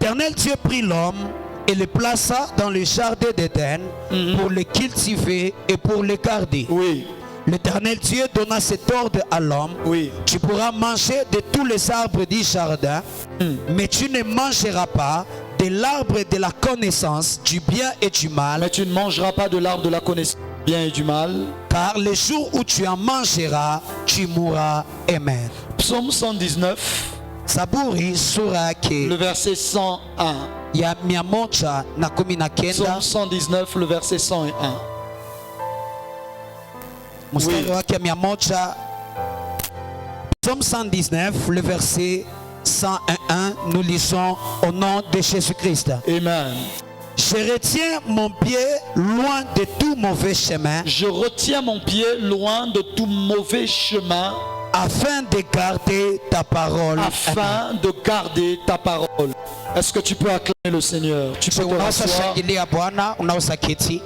L'Éternel Dieu prit l'homme et le plaça dans le jardin d'Éden pour le cultiver et pour le garder. Oui. L'Éternel Dieu donna cet ordre à l'homme. Oui. Tu pourras manger de tous les arbres du jardin, mais tu ne mangeras pas de l'arbre de la connaissance du bien et du mal. Mais tu ne mangeras pas de l'arbre de la connaissance du bien et du mal. Car le jour où tu en mangeras, tu mourras. Amen. Psaume 119, Zaburi sura ke le verset 101. ya 119. Psaume 119, le verset 101. Mstari wake 100. Psaume 119, le verset 101, nous lisons au nom de Jésus-Christ. Amen. Je retiens mon pied loin de tout mauvais chemin, Je retiens mon pied loin de tout mauvais chemin afin de garder ta parole. afin de garder ta parole. Est-ce que tu peux acclamer le Seigneur? Tu peux te rasseoir. Shangilia Bwana, unaweza keti.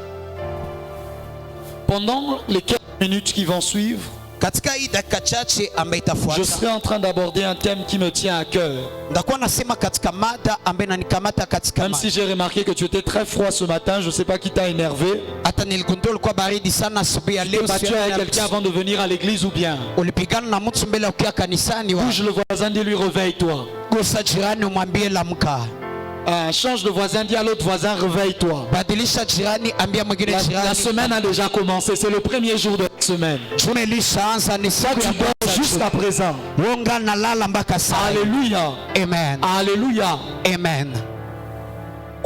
Pendant les quelques minutes qui vont suivre, Katika hii dakika chache ambayo je itafuata, serai en train d'aborder un thème qui me tient à cœur. ndakuwa nasema katika mada ambayo inanikamata katika Même si j'ai remarqué que tu étais très froid ce matin, je ne sais pas qui t'a énervé. hata niligundua ulikuwa baridi sana asubuhi ya Tu leo. t'es battu avec quelqu'un avant de venir à l'église ou bien? Ulipigana na mtu mbele ya ukia kanisani wa Bouge le voisin, dis-lui réveille-toi. gusa jirani umwambie lamka. Change de voisin, dis à l'autre voisin réveille-toi. Badilisha jirani, ambia mwingine La jirani. semaine a déjà commencé, c'est le premier jour de la semaine. Juma ilishaanza, ni siku Tu ya dors kwanza jusqu'à tu. présent. Wonga na lala mpaka saa. Alléluia. Amen. Alléluia. Amen.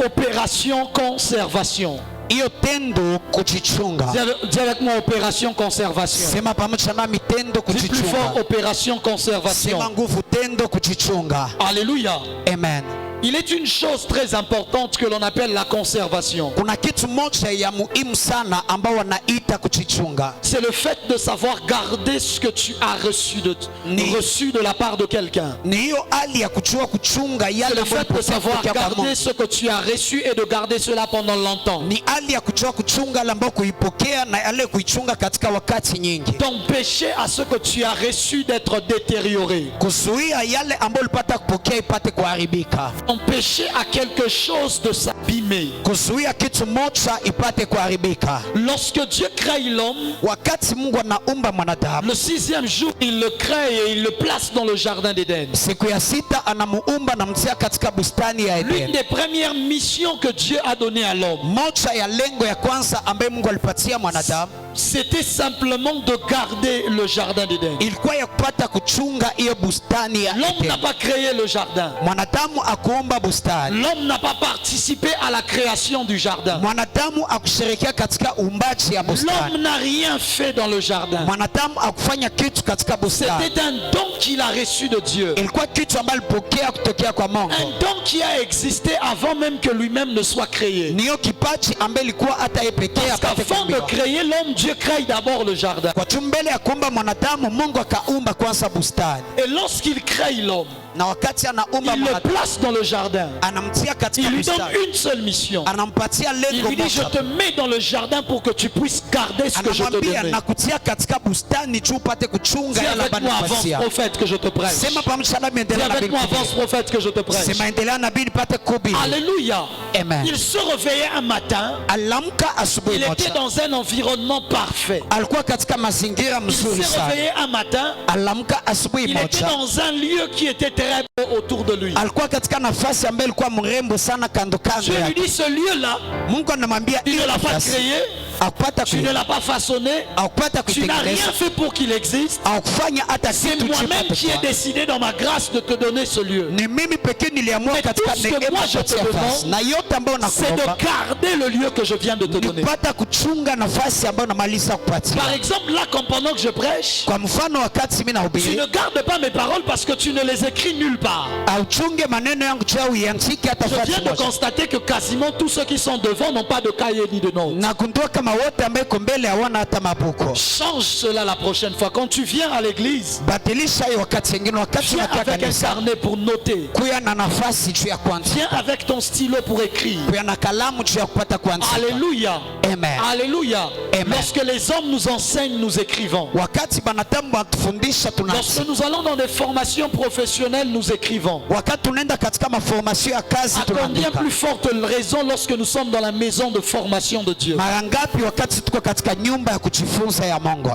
Opération conservation. Hiyo tendo kujichunga. Dis avec moi opération conservation. Sema pamoja nami tendo Dis plus fort kujichunga. opération conservation. Sema nguvu tendo kujichunga. Alléluia. Amen. Il est une chose très importante que l'on appelle la conservation. Kuna kitu moja ya muhimu sana ambao wanaita kujichunga. C'est le fait de savoir garder ce que tu as reçu de la part de quelqu'un. Ni hiyo hali ya kujua kuchunga C'est yale le ambayo fait de ulipokea savoir kutoka kwa garder Mungu. ce que tu as reçu et de garder cela pendant longtemps. Ni hali ya kujua kuchunga yale ambayo kuipokea na yale kuichunga katika wakati nyingi. T'empêcher à ce que tu as reçu d'être détérioré. Kuzuia yale ambayo ulipata kupokea ipate kuharibika. Empêcher à quelque chose de s'abîmer. Kuzuia kitu moja ipate kuharibika. Lorsque Dieu crée l'homme, Wakati Mungu anaumba mwanadamu, le 6e jour, il le crée et il le place dans le jardin d'Éden. siku ya sita anamuumba na mtia katika bustani ya L'une Eden. des premières missions que Dieu a données à l'homme, Moja ya lengo ya kwanza ambaye Mungu alipatia mwanadamu c'était simplement de garder le jardin d'Éden. ilikuwa ya kupata kuchunga hiyo bustani ya L'homme n'a Eden. pas créé le jardin. Mwanadamu akuumba bustani. L'homme n'a pas participé à la création du jardin. Mwanadamu akusherekea katika uumbaji ya bustani. L'homme n'a rien fait dans le jardin. Mwanadamu akufanya kitu katika bustani. C'était un don qu'il a reçu de Dieu. Ilikuwa kitu ambacho alipokea kutokea kwa Mungu. Un don qui a existé avant même que lui-même ne soit créé. Niyo kipaji ambaye ilikuwa hata yeye pekee Parce apate qu'avant de kuumbiwa. créer l'homme, Dieu crée d'abord le jardin. Kwa tu mbele ya kuumba mwanadamu, Mungu akaumba kwanza bustani. Et lorsqu'il crée l'homme, Na wakati anaumba il le mwanadamu, place dans le jardin. anamtia katika Il lui donne bustani. une seule mission. Anampatia Il lengo lui dit, je moja. te mets dans le jardin pour que tu puisses garder ce que je te Anamwambia donne. nakutia katika bustani tu upate kuchunga Dis yale avec ambayo moi, avance nipatia. prophète que je te prêche. Sema pamoja nami Dis endelea na avec moi, Biblia. avance prophète que je te prêche. Sema endelea na Biblia nipate kuhubiri. Alléluia. Amen. Il se réveillait un matin. Alamka asubuhi Il était moja. dans un environnement parfait. Alikuwa katika mazingira Il mzuri s'est sana. réveillé un matin. Alamka asubuhi Il était moja. dans un lieu qui était très beau autour de lui. Alikuwa katika nafasi ambayo ilikuwa mrembo sana kando kando Dieu lui yake. dit, ce lieu-là, Mungu anamwambia tu ne hiyo l'as pas nafasi créé, akupata tu ne l'as pas façonné, akupata tu n'as rien kuitengeneza, fait pour qu'il existe. akufanya hata C'est kitu moi-même qui ai chipate. décidé dans ma grâce de te donner ce lieu. Ni mimi pekee niliamua Mais katika tout ce que neema moi je te kupatia nafasi. demande, Na yote ambayo C'est de nakuomba garder le lieu que je viens de te ni donner. kupata kuchunga nafasi ambayo namaliza kupatia. Par exemple, là, comme pendant que je prêche, Kwa mfano wakati mimi tu nahubiri, ne gardes pas mes paroles parce que tu ne les écris nulle part. auchunge maneno yangu juu uiandike hata Je fasi viens de moja. constater que quasiment tous ceux qui sont devant n'ont pas de cahier ni de notes. Nagundua kama wote ambao iko mbele hawana hata mabuko. Change cela la prochaine fois. Quand tu viens à l'église, Badilisha hiyo wakati mwingine, wakati viens unakia avec un kanisa, carnet pour noter. kuya na nafasi juu ya kuandika, Viens avec ton stylo pour écrire. kuya na kalamu juu ya kupata kuandika. Alléluia. Amen. Alléluia. Amen. Lorsque les hommes nous enseignent, nous écrivons. Wakati banadamu batufundisha Lorsque tunasema. nous allons dans des formations professionnelles, nous écrivons. Wakati tunaenda katika maformasio ya kazi À combien tunaandika. plus forte raison lorsque nous sommes dans la maison de formation de Dieu. Mara ngapi wakati tuko katika nyumba ya kujifunza ya Mungu.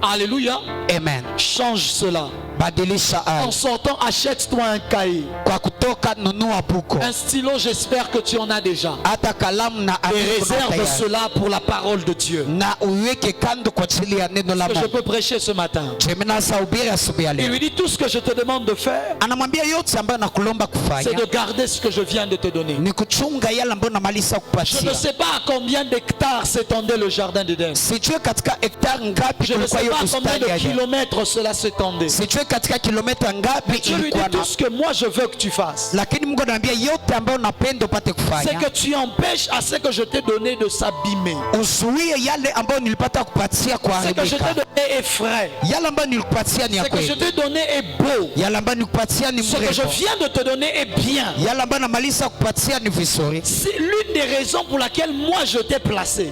Alléluia. Amen. Change cela. Badilisha En hali. sortant, achète-toi un cahier. Kwa kutoka nunua buko. Un stylo, j'espère que tu en as déjà. Hata kalamu na Et andiko na réserve tayari. cela pour la parole de Dieu. Na uweke kando kwa ajili ya neno la Que je Mungu. peux prêcher ce matin. Jemina sahubiri asubuhi ya Il leo. lui dit tout ce que je te demande de faire, Anamwambia yote ambayo nakulomba c'est kufanya de garder ce que je viens de te donner. ni kuchunga yale ambayo namaliza Je ne kupatia. sais pas à combien d'hectares s'étendait le jardin d'Éden. Sijue katika hektari ngapi Je ne kulikuwa sais hiyo pas à combien bustani de ya Edeni. kilomètres cela s'étendait. Sijue katika kilomita ngapi Je lui dis ilikuwa na, tout ce que moi je veux que tu fasses. lakini Mungu ananiambia yote ambayo napenda upate C'est kufanya. que tu empêches à ce que je t'ai donné de s'abîmer. Uzuie yale ambayo nilipata kupatia Ce que je t'ai kuharibika. donné est frais. Yale ambayo nilikupatia ni ya Ce que je kweli. t'ai donné est beau. Yale ambayo nilikupatia ni Ce que je mrembo. viens de te donner est bien. Yale ambayo namaliza kupatia ni vizuri. C'est l'une des raisons pour laquelle moi je t'ai placé.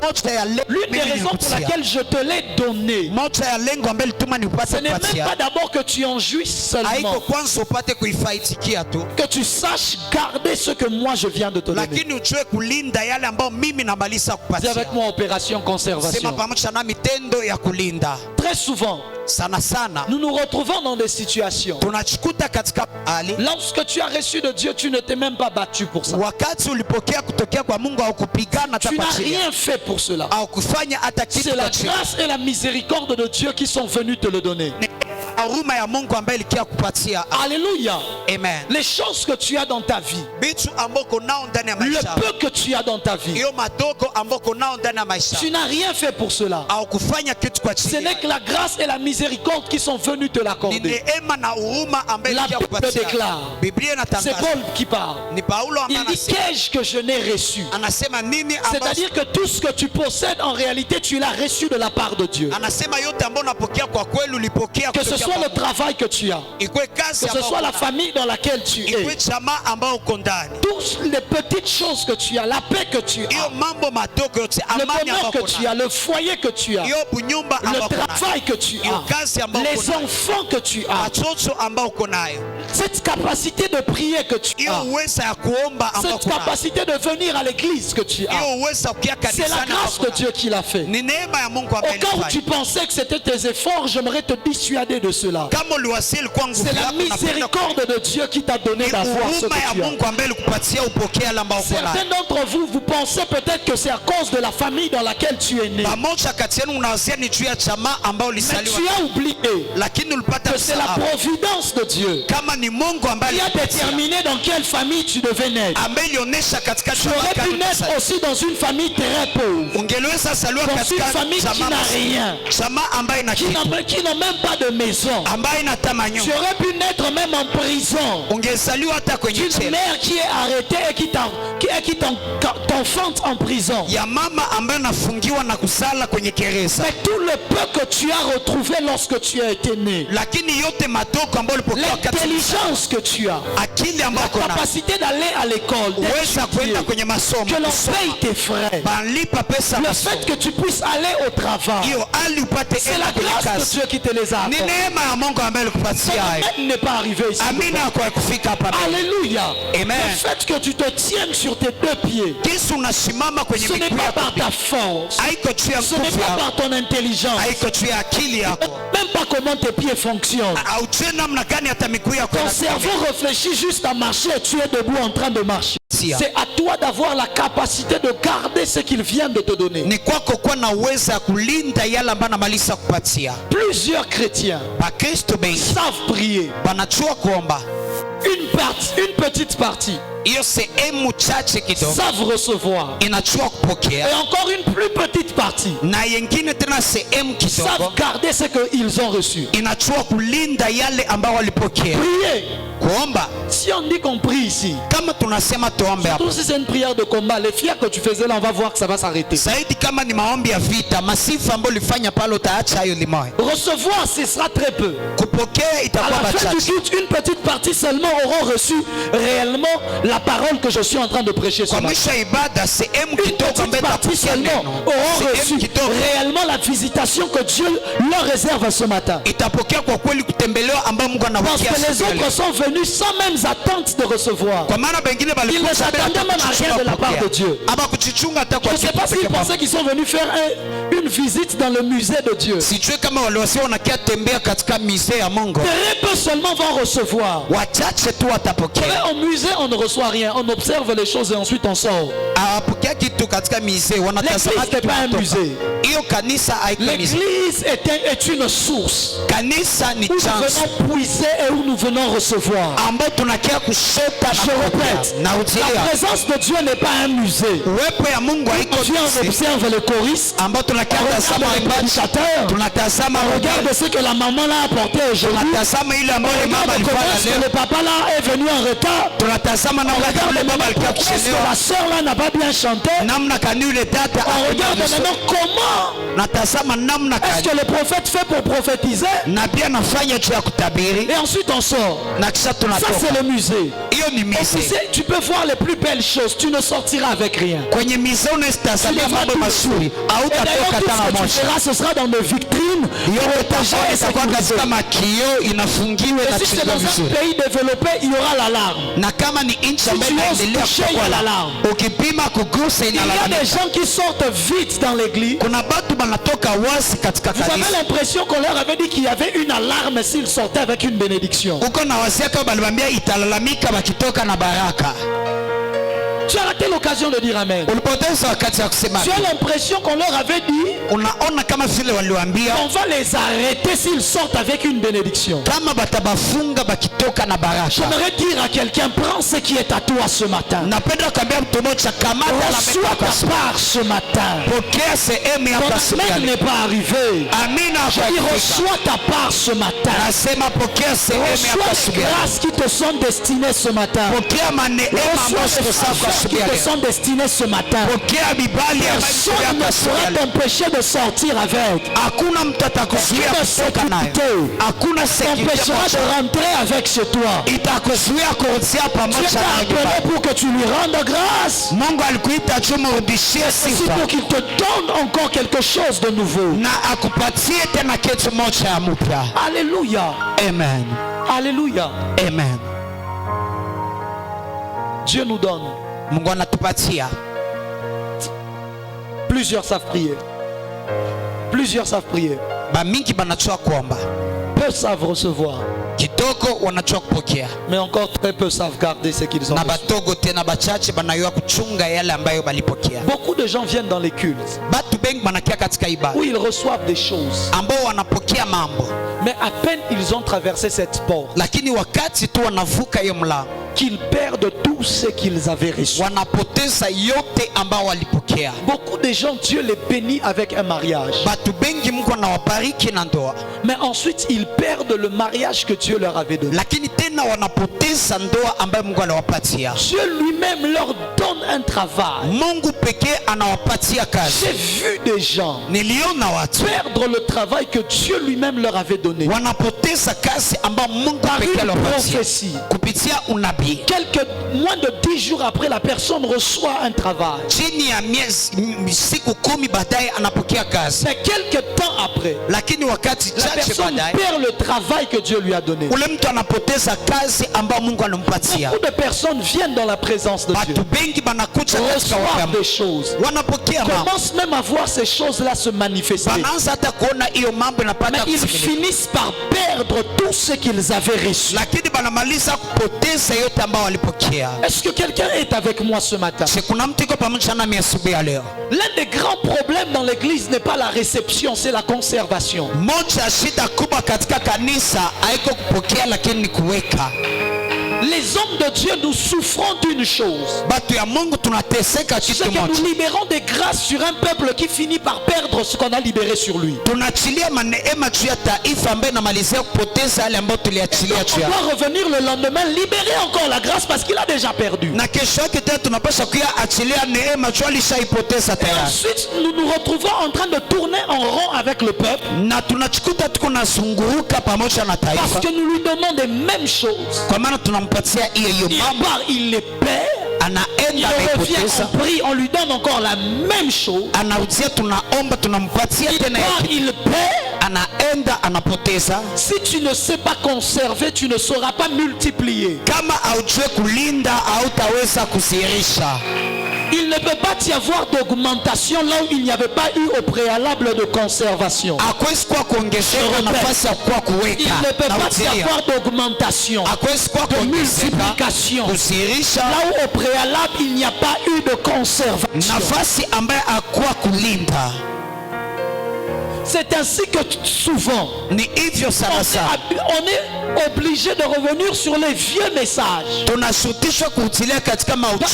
Moja ya lengo L'une des mimi raisons pour nilikupatia. laquelle je te l'ai donné. Moja ya lengo ambayo lituma Ce nipate n'est même kupatia. pas d'abord que tu en jouisses Haiko seulement. kwanza upate kuifaitikia tu, Que tu saches garder ce que moi je viens de te donner. lakini ujue kulinda yale ambayo mimi namaliza C'est kupatia. avec moi opération Sema conservation. pamoja na mitendo ya kulinda. Très souvent, Sana sana nous nous retrouvons dans des situations. tunachikuta katika hali Lorsque tu as reçu de Dieu, tu ne t'es même pas battu pour ça. wakati ulipokea kutokea kwa Mungu au kupigana hata Tu kwa n'as chini rien fait pour cela. au kufanya hata kitu C'est la kwa chini. grâce et la miséricorde de Dieu qui sont venus te le donner. Ni huruma ya Mungu ambaye ilikia kupatia. Alléluia. Amen. Les choses que tu as dans ta vie, Bitu ambako nao ndani ya le maisha. peu que tu as dans ta vie, Hiyo madogo ambako nao ndani ya maisha. tu n'as rien fait pour cela. Au kufanya kitu kwa Ce chini. n'est que la grâce et la miséricorde qui sont venus te Ni l'accorder. neema na huruma ambaye La ilikia Bible kupatia. déclare. Biblia C'est inatangaza. Paul qui parle. Ni Paulo ambaye Il dit anasema. qu'ai-je que je n'ai reçu. Anasema nini ambacho C'est-à-dire que tout ce que tu possèdes en réalité tu l'as reçu de la part de Dieu. anasema yote ambayo unapokea kwa kweli ulipokea Que ce kutokea soit kwa le Mungu. travail que tu as, Ikwe kazi que ce ambayo soit la uko nayo. famille dans laquelle tu Ikwe es, jamaa ambao uko ndani. toutes les petites choses que tu as, la paix que tu Hiyo as, mambo madogo yote le amani bonheur ambao que uko tu nayo. as, le foyer que tu as, Hiyo bunyumba le ambao uko nayo. travail que tu Hiyo kazi as, ambao uko les nayo. enfants que tu as, Watoto ambao uko nayo. cette capacité de prier que tu Hiyo as, uwezo ya kuomba ambao cette uko nayo. capacité de venir à l'église que tu as, Hiyo uwezo ya kukia c'est la kanisani grâce ambao de uko Dieu nayo. qui l'a fait. Ni neema ya Mungu Au ambaye cas où tu ilifanya. pensais que c'était tes efforts, j'aimerais te dissuader de cela. Kama uliwasili kwa nguvu C'est la yako na kupenda miséricorde de Dieu qui t'a donné ni d'avoir ce huruma ya que tu as. Mungu ambaye ilikupatia upokee yale ambao uko Certains nayo. d'entre vous, vous pensez peut-être que c'est à cause de la famille dans laquelle tu es né. Pamoja kati yenu unawazia ni juu ya jamaa ambao Mais ulisaliwa, tu as oublié lakini ulipata que c'est la msaada. providence de Dieu Kama ni Mungu ambaye qui a alikupatia, déterminé dans quelle famille tu devais naître. ambaye ilionyesha katika Tu jamaa aurais gani pu naître utasali. aussi dans une famille très pauvre, Ungeliweza saliwa dans une katika famille qui jamaa n'a maskini. rien, Jamaa ambaye ina qui kitu, n'ont même pas de maison. ambaye ina Tu tamanyo. aurais pu naître même en prison. Ungezaliwa hata kwenye Une chela mère qui est arrêtée et qui t'enfante en prison. ya mama ambaye anafungiwa na kusala kwenye gereza. Mais tout le peu que tu as retrouvé lorsque tu as été né, Lakini yote madogo ambayo ulipokea wakati l'intelligence que tu as, akili ambayo la uko nayo, capacité d'aller à l'école, uweza kwenda d'étudier, kwenye masomo, que l'on kusoma, paye tes frais, banlipa pesa le masomo. fait que tu puisses aller au travail, Hiyo ali upate c'est hela la kwenye grâce de kazi. Dieu qui te les a Ni accordés. neema ya Mungu ambaye alikupatia hayo. Ça n'est pas arrivé ici. Amina kwa kufika hapa. Alléluia. Amen. Le fait que tu te tiennes sur tes deux pieds, Kisi unasimama kwenye ce n'est miguu pas yako. par ta force, Haiko juu ya ce n'est nguvu pas yako. par ton intelligence, Haiko juu ya akili yako. même pas comment tes pieds fonctionnent. Haujui namna gani hata miguu yako Ton inasimama. cerveau réfléchit juste à marcher et tu es debout en train de marcher. C'est à toi d'avoir la capacité de garder ce qu'il vient de te donner. Ni kwako kuwa na uwezo ya kulinda yale ambayo anamaliza kupatia. Plusieurs chrétiens Bakristo bengi savent prier. wanajua kuomba. Une petite partie Hiyo sehemu chache kidogo savent recevoir. inajua Et kupokea, encore une plus petite partie na yengine tena sehemu savent kidogo garder ce qu'ils ont reçu. inajua kulinda yale ambayo walipokea. Prier. Kuomba Si on dit qu'on prie ici, kama tunasema tuombe hapa, surtout si c'est une prière de combat, les fiers que tu faisais là, on va voir que ça va s'arrêter. zaidi kama ni maombi ya vita, masifa ambayo ulifanya pale utaacha hayo limoya. Recevoir, ce sera très peu. Kupokea À itakuwa la fin du machache. culte, une petite partie seulement auront reçu réellement la parole que je suis en train de prêcher ce matin. Une petite partie seulement auront reçu réellement la visitation que Dieu leur réserve ce matin. Parce que les autres sont venus sans même attente de recevoir. Ils ne s'attendaient même à rien de la part de Dieu. Je ne sais pas s'ils pensaient qu'ils sont venus faire une visite dans le musée de Dieu. Très peu seulement vont recevoir. Au musée, on ne reçoit rien. On observe les choses et ensuite on sort. L'église n'est pas un musée. L'église est une source où nous venons puiser et où nous venons recevoir. Je répète, la présence de Dieu n'est pas un musée. Dieu observe les choristes, on regarde les prédicateurs, on regarde ce que la maman l'a apporté aujourd'hui, on regarde comment est-ce que le papa là est venu en retard, on regarde maintenant pourquoi est-ce que la soeur là n'a pas bien chanté, on regarde maintenant comment est-ce que le prophète fait pour prophétiser, et ensuite on sort. Ça c'est le musée. Au musée, tu peux voir les plus belles choses, tu ne sortiras avec rien. Et d'ailleurs, tout ce que tu feras, ce sera dans des vitrines. Et si c'est dans un pays développé, il y aura l'alarme. Si tu oses toucher, il y a l'alarme. Il y a des gens qui sortent vite dans l'église. Vous avez l'impression qu'on leur avait dit qu'il y avait une alarme s'ils sortaient avec une bénédiction. Tu as raté l'occasion de dire amen. Tu as l'impression qu'on leur avait dit on va les arrêter s'ils sortent avec une bénédiction. J'aimerais dire à quelqu'un, prends ce qui est à toi ce matin. Reçois ta part ce matin. Ton amen n'est pas arrivé. Je dis reçois ta part ce matin. Reçois les grâces qui te sont destinées ce matin. Reçois les faveurs qui te sont destinés ce matin. Personne ne saurait t'empêcher de sortir avec. Aucune sécurité t'empêchera de rentrer avec chez toi. Dieu t'a appelé pour que tu lui rendes grâce. C'est pour qu'il te donne encore quelque chose de nouveau. Alléluia. Amen. Alléluia. Amen. Dieu nous donne. Plusieurs savent prier. Plusieurs savent prier. Peu savent recevoir. Mais encore très peu savent garder ce qu'ils ont reçu. Beaucoup de gens viennent dans les cultes où ils reçoivent des choses. Mais à peine ils ont traversé cette porte qu'ils perdent tout ce qu'ils avaient reçu. Beaucoup de gens, Dieu les bénit avec un mariage. Mais ensuite ils perdent le mariage que Dieu leur avait donné. Dieu lui-même leur donne un travail. J'ai vu des gens perdre le travail que Dieu lui-même leur avait donné par une prophétie. Moins de 10 jours après, la personne reçoit un travail. Mais quelques temps après, la personne perd le travail que Dieu lui a donné. Beaucoup de personnes viennent dans la présence de Dieu, reçoivent des choses, commencent même à voir ces choses-là se manifester. Mais ils finissent par perdre tout ce qu'ils avaient reçu. Est-ce que quelqu'un est avec moi ce matin? L'un des grands problèmes dans l'église n'est pas la réception, c'est la conservation. Les hommes de Dieu, nous souffrons d'une chose. C'est que nous libérons des grâces sur un peuple qui finit par perdre ce qu'on a libéré sur lui. On doit revenir le lendemain, libérer encore la grâce parce qu'il a déjà perdu. Et ensuite, nous nous retrouvons en train de tourner en rond avec le peuple. Parce que nous lui donnons des mêmes choses. Il part, il les perd. Il revient, on prie, on lui donne encore la même chose. Il perd. Si tu ne sais pas conserver, tu ne sauras pas multiplier. Il ne peut pas y avoir d'augmentation là où il n'y avait pas eu au préalable de conservation. Il ne peut pas y avoir d'augmentation, de multiplication là où au préalable il n'y a pas eu de conservation. C'est ainsi que souvent on est obligé de revenir sur les vieux messages. Parce que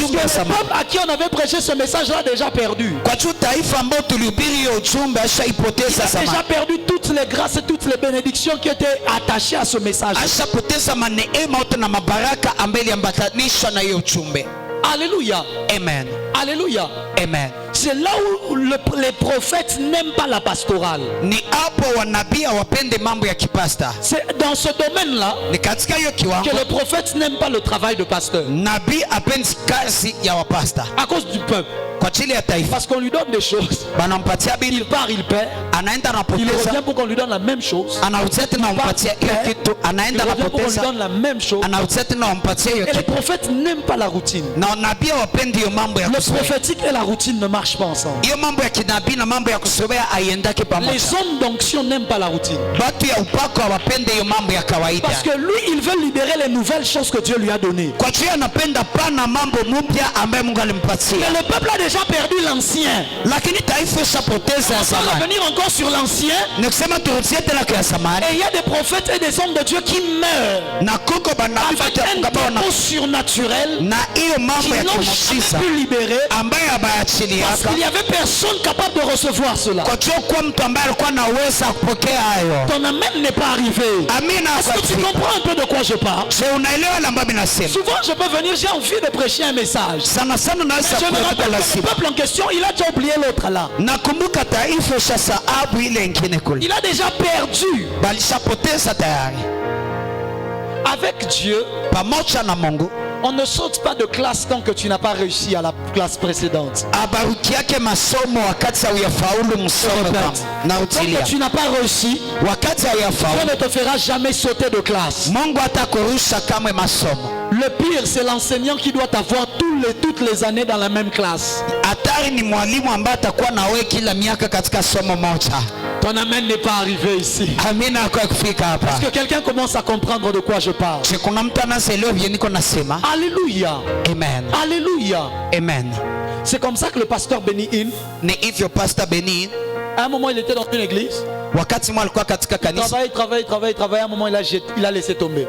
le peuple à qui on avait prêché ce message là a déjà perdu. Il a déjà perdu toutes les grâces et toutes les bénédictions qui étaient attachées à ce message. Alléluia. Amen. Alléluia. Amen. C'est là où les prophètes n'aiment pas la pastorale. C'est dans ce domaine-là que le prophète n'aime pas le travail de pasteur. À cause du peuple. Parce qu'on lui donne des choses. Il part, il perd. Il revient pour qu'on lui donne la même chose. Il revient pour qu'on lui donne la même chose. Et les prophètes n'aiment pas la routine. Le prophétique et la routine ne marchent pas ensemble. Les hommes d'onction n'aiment pas la routine. Parce que lui, il veut libérer les nouvelles choses que Dieu lui a données. Mais le peuple a déjà perdu l'ancien. On va revenir encore sur l'ancien. Et il y a des prophètes et des hommes de Dieu qui meurent avec un tempo surnaturel qui n'ont jamais pu libérer parce qu'il n'y avait personne capable de recevoir cela. Ton amen n'est pas arrivé. Est-ce que tu comprends un peu de quoi je parle? Souvent je peux venir, j'ai envie de prêcher un message. Je me rappelle que le peuple en question, il a déjà oublié l'autre là. Il a déjà perdu. Avec Dieu, on ne saute pas de classe tant que tu n'as pas réussi à la classe précédente. Tant que tu n'as pas réussi, Dieu ne te fera jamais sauter de classe. Le pire, c'est l'enseignant qui doit t'avoir toutes les années dans la même classe. Ton amen n'est pas arrivé ici. Parce que quelqu'un commence à comprendre de quoi je parle. Alléluia. Amen. Alléluia. Amen. C'est comme ça que le pasteur Benny Hinn, à un moment il était dans une église. Il travaille. À un moment il a laissé tomber.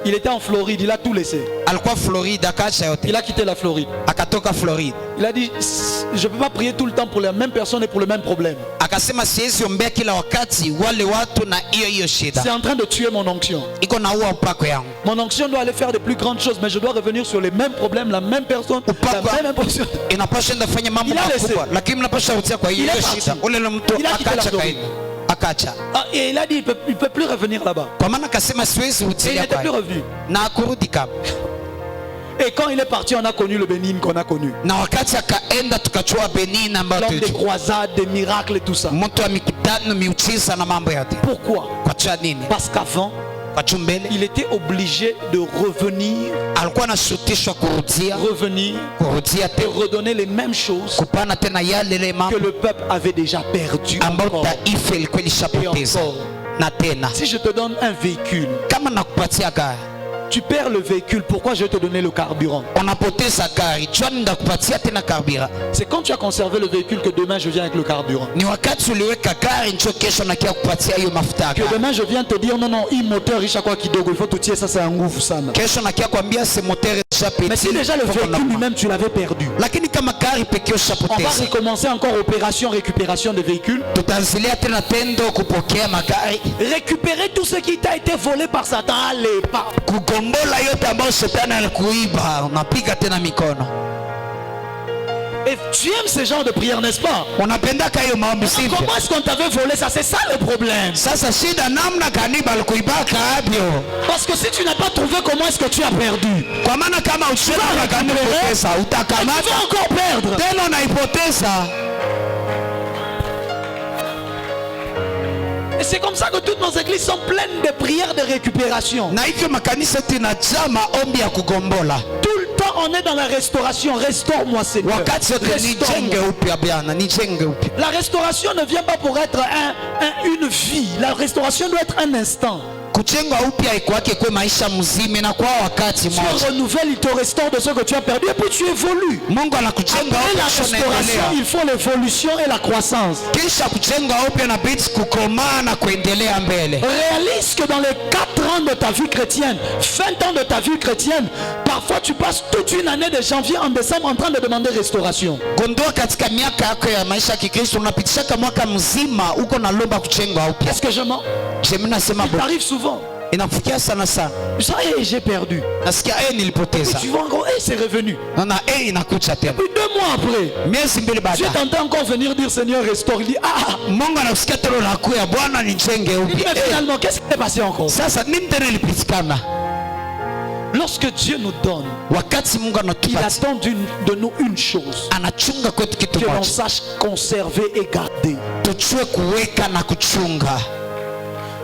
Il était en Floride, il a tout laissé. Il a quitté la Floride. Il a dit, je ne peux pas prier tout le temps pour la même personne et pour le même problème. C'est en train de tuer mon onction. Mon onction doit aller faire de plus grandes choses, mais je dois revenir sur les mêmes problèmes, la même personne, la même impression. Il a laissé. Il est parti. Il a quitté la Floride. Et il a dit, il ne peut plus revenir là-bas. Et il n'était plus revenu. Et quand il est parti, on a connu le Bénin qu'on a connu. L'homme des croisades, des miracles et tout ça. Pourquoi? Parce qu'avant, il était obligé de revenir et redonner les mêmes choses que le peuple avait déjà perdu encore. Et encore. Si je te donne un véhicule, tu perds le véhicule, pourquoi je vais te donner le carburant? unapoteza gari, jua ndakupatia tena carburant. C'est quand tu as conservé le véhicule que demain je viens avec le carburant. Ni wakati uliweka gari njo kesho nakia kupatia hiyo mafuta. Que demain je viens te dire non non, hii moteur isha kwa kidogo, il faut tout tirer ça, c'est un nguvu sana. Kesho nakia kuambia ce moteur déjà pété. Mais si déjà le véhicule lui-même tu l'avais perdu, lakini kama gari pekee on va ushapoteza, recommencer encore opération récupération de véhicules. tutaanzilia tena tendo kupokea magari, Récupérer tout ce qui t'a été volé par Satan. Allez, pas. kugombola yote ambayo shetani alikuiba, unapiga tena mikono. Et tu aimes ce genre de prière, n'est-ce pas? Unapendaka hiyo maombi sivyo? Comment est-ce qu'on t'avait volé ça? C'est ça le problème. Sasa shida namna kaniba alikuibaka abyo. Parce que si tu n'as pas trouvé comment est-ce que tu as perdu, Kwa maana kama ushona kaniba pesa tu utakamata vas encore perdre. tena unaipoteza. Et c'est comme ça que toutes nos églises sont pleines de prières de récupération. Na hivyo makanisa tinajaa maombi ya kugombola. Tout le temps on est dans la restauration. Restaure-moi Seigneur. Wakati yote nijenge upya Bwana, nijenge upya. La restauration ne vient pas pour être une vie. La restauration doit être un instant. Kujenga upya ikwake kwa maisha mzima na kwa wakati Tu mmoja. renouvelles, il te restaure de ce que tu as perdu et puis tu évolues. Mungu anakujenga Après la upya restauration, unaendelea. il faut l'évolution et la croissance. Kisha kujenga upya na bidi kukomaa na kuendelea mbele. Réalise que dans les 4 ans de ta vie chrétienne, 20 ans de ta vie chrétienne, parfois tu passes toute une année de janvier en décembre en train de demander restauration. Gondoa katika miaka yako ya maisha ya Kikristo unapitishaka mwaka mzima uko na lomba kujenga upya. Est-ce que je mens? Jemi nasema Ça arrive souvent. inafikia sana sana. Ça, j'ai perdu. Nasikia Et nilipoteza. tu vois encore, c'est revenu. Naona inakuja tena. Puis 2 mois après, Miezi mbili tu baadaye. t'entends encore venir dire Seigneur restaure. Il dit Mungu anakusikia tena unakuya Bwana nijenge il dit, upya. mais finalement qu'est-ce qui s'est passé encore? Sasa nini tena ilipitikana? Lorsque Dieu nous donne, Wakati Mungu il anatupatia attend de nous une chose, anachunga kwetu kitu que l'on moja. sache conserver et garder. Tujue kuweka na kuchunga.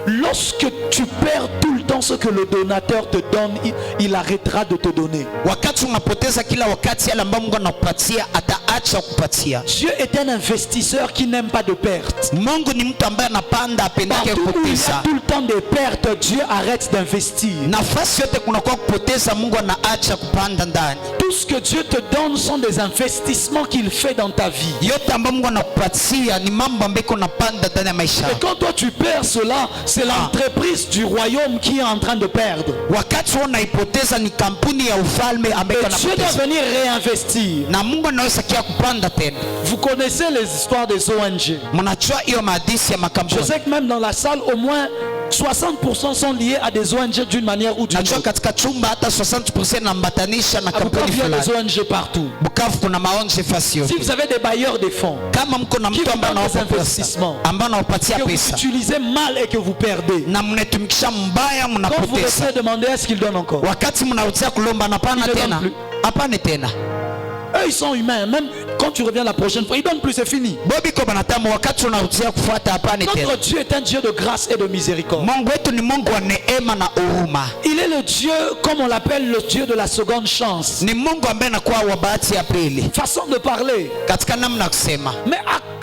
Lorsque tu perds tout le temps ce que le donateur te donne, il arrêtera de te donner. Wakati unapoteza kila wakati yale ambayo Mungu anakupatia ataacha kupatia. Dieu est un investisseur qui n'aime pas de pertes. Mungu ni mtu ambaye anapanda apendake Partout où il y a kupoteza. tout le temps des pertes, Dieu arrête d'investir. Nafasi yote kunakuwa kupoteza, Mungu anaacha kupanda ndani. Tout ce que Dieu te donne sont des investissements qu'il fait dans ta vie. Yote ambayo Mungu anakupatia ni mambo ambayo unapanda ndani ya maisha. Et quand toi tu perds cela, c'est l'entreprise du royaume qui est en train de perdre. Wakati unaipoteza ni kampuni ya ufalme ambayo Et Dieu doit anapoteza. venir réinvestir. Na Mungu anaweza kia kupanda tena. Vous connaissez les histoires des ONG. Mnajua hiyo maadisi ya Je makampuni. sais que même dans la salle, au moins 60% sont liés à des ONG d'une manière ou d'une Najua autre. katika chumba hata 60% nambatanisha na À Bukavu, kampuni il y a des fulani. ONG partout. Bukavu kuna maonje fasi Si yote. vous avez des bailleurs de fonds Kama mko na Qui mtu vous ambaye donne des anawapa pesa, investissements, ambaye anawapatia que vous pesa utilisez mal et que vous perdez, na mnatumikisha mbaya, quand vous mnapoteza. essayez de demander, est-ce qu'ils donnent encore? Wakati mnautia kulomba napana Il ne tena, donne plus. hapana tena. Eux, ils sont humains. Même quand tu reviens la prochaine fois, ils donnent plus, c'est fini. Bobi kwa banatamu, wakati unautia kufuata hapana tena. Notre Dieu est un Dieu de grâce et de miséricorde. Mungu wetu ni Mungu wa neema na huruma. Il est le Dieu, comme on l'appelle, le Dieu de la seconde chance. Ni Mungu ambaye anakuwa wa bahati ya pili. Façon de parler. Katika namna ya kusema. Mais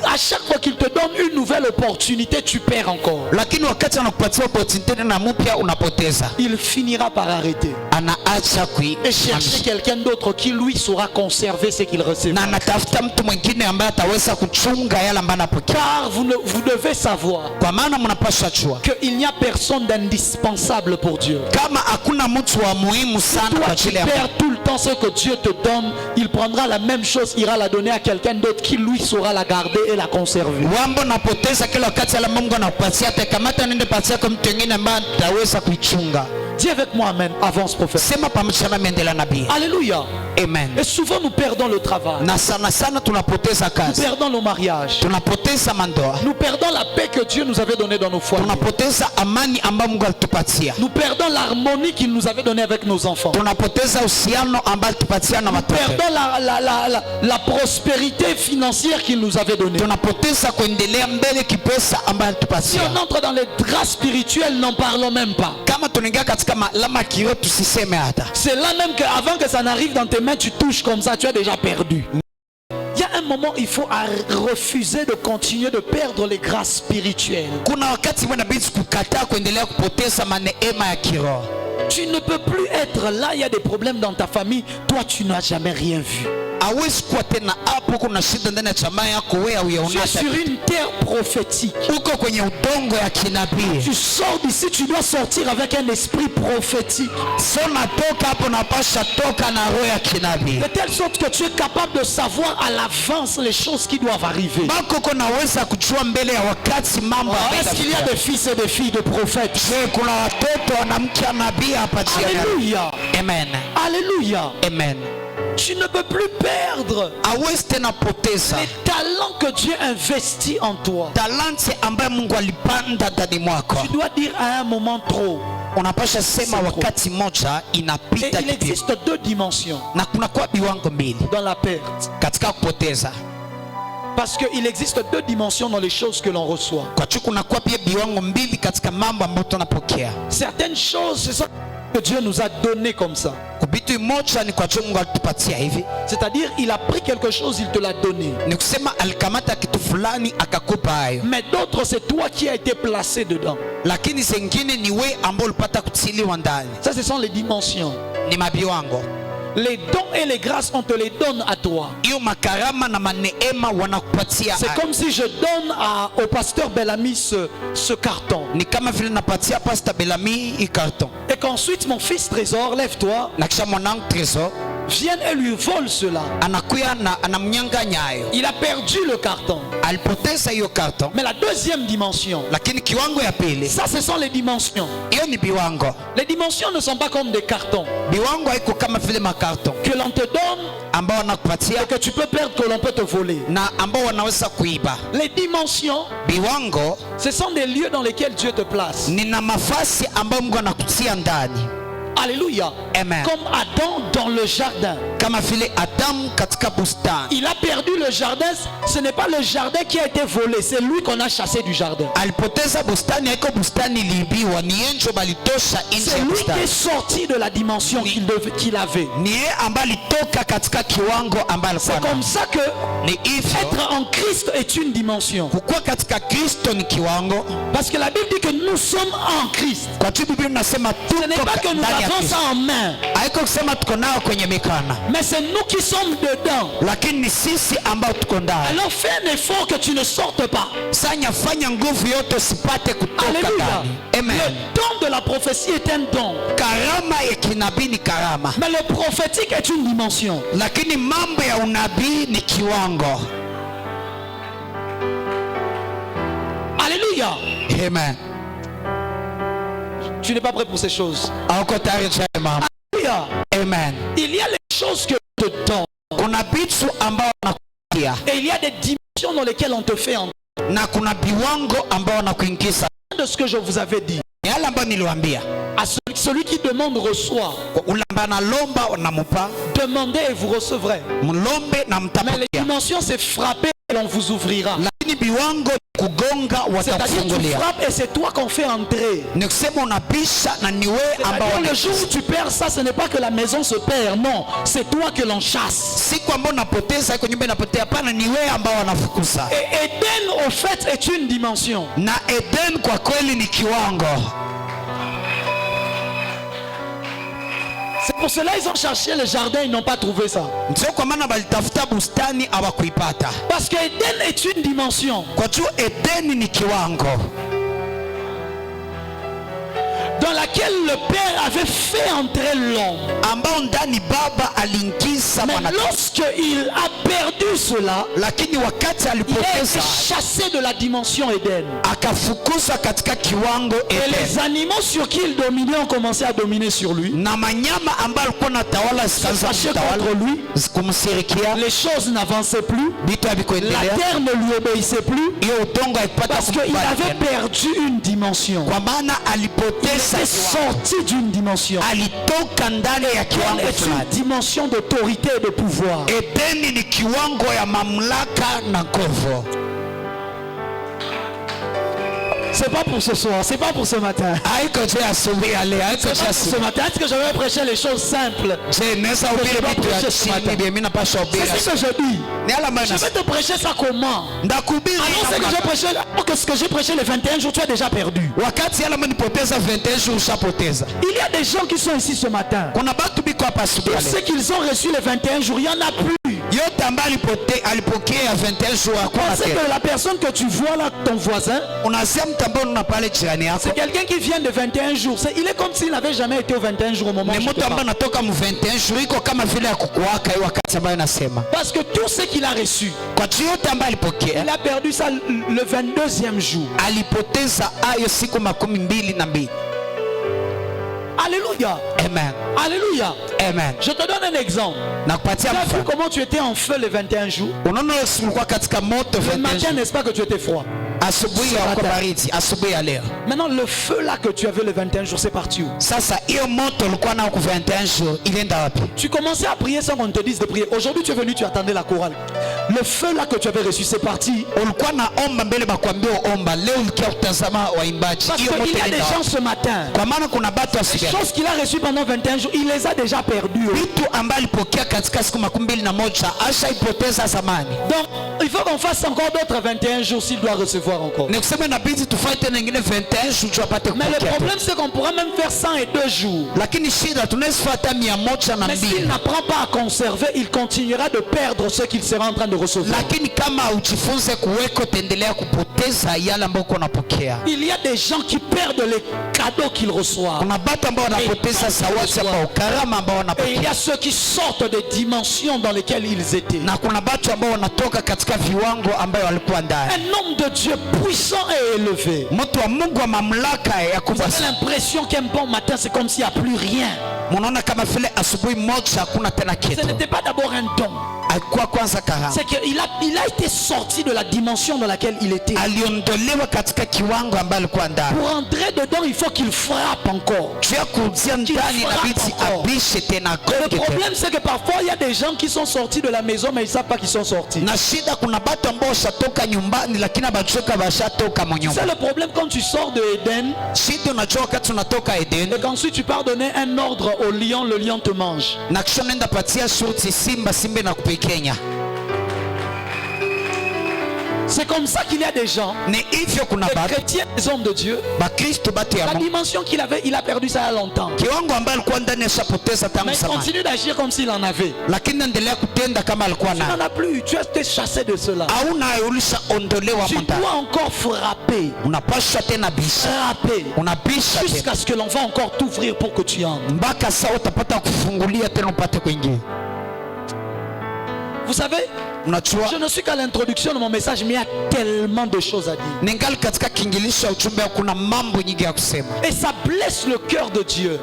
à chaque fois qu'il te donne une nouvelle opportunité, tu perds encore. Lakini wakati anakupatia opportunity tena mpya unapoteza. Il finira par arrêter Anaacha et chercher quelqu'un d'autre qui lui saura conserver ce qu'il recevra. na anatafuta mtu mwingine ambaye ataweza kuchunga yale ambayo anapokea. Car vous devez savoir Kwa maana mnapaswa jua qu'il n'y a personne d'indispensable pour Dieu. kama hakuna mtu wa muhimu sana Toi, kwa tu ajili ya perds tout le temps ce que Dieu te donne. Il prendra la même chose, ira la donner à quelqu'un d'autre qui lui saura la garder et la conserver. wambo. Napoteza kila wakati yale Mungu anakupatia, atakamata nende patia kwa mtu mwingine ambaye ataweza kuichunga. Dis avec moi amen, avance prophète. Sema pamoja na miendelea nabii. Alléluia. Amen. Et souvent nous perdons le travail. Na sana sana tunapoteza Nous kazi, perdons le mariage. tunapoteza mandoa, Nous perdons la paix que Dieu nous avait donnée dans nos foyers. tunapoteza amani ambayo Mungu alitupatia, Nous perdons l'harmonie qu'il nous avait donnée avec nos enfants. tunapoteza uhusiano ambao alitupatia na Nous watoto, perdons la prospérité financière qu'il nous avait donnée. tunapoteza kuendelea mbele kipesa ambayo Si alitupatia. on entre dans les grâces spirituelles, n'en parlons même pas. Kama tunaingia katika malama kiroho tusiseme hata. C'est là même qu'avant que ça n'arrive dans tes mains, tu touches comme ça, tu as déjà perdu. Il y a un moment, il faut refuser de continuer de perdre les grâces spirituelles. Kuna wakati inabidi kukataa kuendelea kupoteza maneema ya kiroho. Tu ne peux plus être là, il y a des problèmes dans ta famille, toi tu n'as jamais rien vu. Tu es sur une terre prophétique. Tu sors d'ici, tu dois sortir avec un esprit prophétique. De telle sorte que tu es capable de savoir à l'avance les choses qui doivent arriver. Est-ce qu'il y a des fils et des filles de prophètes? Alléluia. Amen. Alléluia. Amen. Tu ne peux plus perdre les talents que Dieu investit en toi. Tu dois dire à un moment trop. Et il existe deux dimensions dans la perte. Parce qu'il existe deux dimensions dans les choses que l'on reçoit. Certaines choses, c'est ça que Dieu nous a donné comme ça. C'est-à-dire, il a pris quelque chose, il te l'a donné. Mais d'autres, c'est toi qui as été placé dedans. Ça, ce sont les dimensions. Les dons et les grâces, on te les donne à toi. C'est comme si je donne au pasteur Bellamy ce carton. Et qu'ensuite mon fils Trésor, lève-toi, vienne et lui vole cela. Il a perdu le carton. Mais la deuxième dimension, ça ce sont les dimensions. Les dimensions ne sont pas comme des cartons que l'on te donne et que tu peux perdre, que l'on peut te voler. Les dimensions, ce sont des lieux dans lesquels Dieu te place. Alléluia. Amen. Comme Adam dans le jardin. Il a perdu le jardin. Ce n'est pas le jardin qui a été volé, c'est lui qu'on a chassé du jardin. C'est lui qui est sorti de la dimension qu'il avait. C'est comme ça que être en Christ est une dimension. Parce que la Bible dit que nous sommes en Christ. Ce n'est pas que nous avons ça en main, mais c'est nous qui sommes dedans. Alors fais un effort que tu ne sortes pas. Alléluia. Le don de la prophétie est un don, mais le prophétique est une dimension. Alléluia. Amen. Tu n'es pas prêt pour ces choses. Alléluia. Amen. Il y a les choses que te donne. Et il y a des dimensions dans lesquelles on te fait entrer. De ce que je vous avais dit. À celui qui demande reçoit. Demandez et vous recevrez. Mais les dimensions, c'est frapper et on vous ouvrira. C'est-à-dire tu frappes et c'est toi qu'on fait entrer. C'est-à-dire le jour où tu perds ça, ce n'est pas que la maison se perd, non, c'est toi que l'on chasse. Et Éden au fait est une dimension. C'est pour cela qu'ils ont cherché le jardin, ils n'ont pas trouvé ça. Parce que Éden est une dimension dans laquelle le Père avait fait entrer l'homme. Mais lorsqu'il a perdu cela, il a été chassé de la dimension Éden. Et les animaux sur qui il dominait ont commencé à dominer sur lui. Se fâcher contre lui. Les choses n'avançaient plus. La terre ne lui obéissait plus. Parce qu'il avait perdu une dimension. Il est sorti d'une dimension. Quelle est une dimension d'autorité et de pouvoir. C'est pas pour ce soir, c'est pas pour ce matin. C'est pas pour ce matin. Est-ce que je vais prêcher les choses simples? C'est ce que je dis. Je vais te prêcher ça comment? Alors c'est que j'ai prêché, ce que j'ai prêché les 21 jours, tu as déjà perdu. Il y a des gens qui sont ici ce matin. Tous ceux qu'ils ont reçu les 21 jours, il n'y en a plus. C'est que la personne que tu vois là, ton voisin, c'est quelqu'un qui vient de 21 jours. Il est comme s'il n'avait jamais été au 21 jours au moment où je te parle. Parce que tout ce qu'il a reçu, il a perdu ça le 22e jour. Alléluia. Amen. Alléluia. Amen. Je te donne un exemple. Tu as vu comment tu étais en feu les 21 jours? Le matin, n'est-ce pas que tu étais froid? Maintenant le feu là que tu avais le 21 jours, c'est parti où? Tu commençais à prier sans qu'on te dise de prier. Aujourd'hui tu es venu, tu attendais la chorale. Le feu là que tu avais reçu, c'est parti. Parce qu'il y a des gens ce matin, les choses qu'il a reçues pendant 21 jours, il les a déjà perdues. Donc il faut qu'on fasse encore d'autres 21 jours s'il doit recevoir encore. Mais le problème c'est qu'on pourra même faire 102 jours. Mais s'il n'apprend pas à conserver, il continuera de perdre ce qu'il sera en train de recevoir. Il y a des gens qui perdent les cadeaux qu'ils reçoivent. Et il y a ceux qui sortent des dimensions dans lesquelles ils étaient. Un homme de Dieu puissant et élevé. Vous avez l'impression qu'un bon matin c'est comme s'il n'y a plus rien. Ce n'était pas d'abord un don. C'est qu'il a été sorti de la dimension dans laquelle il était. Pour entrer dedans, il faut qu'il frappe encore. Le problème c'est que parfois il y a des gens qui sont sortis de la maison mais ils ne savent pas qu'ils sont sortis. C'est le problème quand tu sors de Éden et qu'ensuite tu pars donner un ordre au lion, le lion te mange. C'est comme ça qu'il y a des gens, des chrétiens, des hommes de Dieu. La dimension qu'il avait, il a perdu ça il y a longtemps. Mais il continue d'agir comme s'il en avait. Tu n'en as plus, tu as été chassé de cela. Tu dois encore frapper. Jusqu'à ce que l'on va encore t'ouvrir pour que tu entres. Vous savez, je ne suis qu'à l'introduction de mon message, mais il y a tellement de choses à dire. Et ça blesse le cœur de Dieu.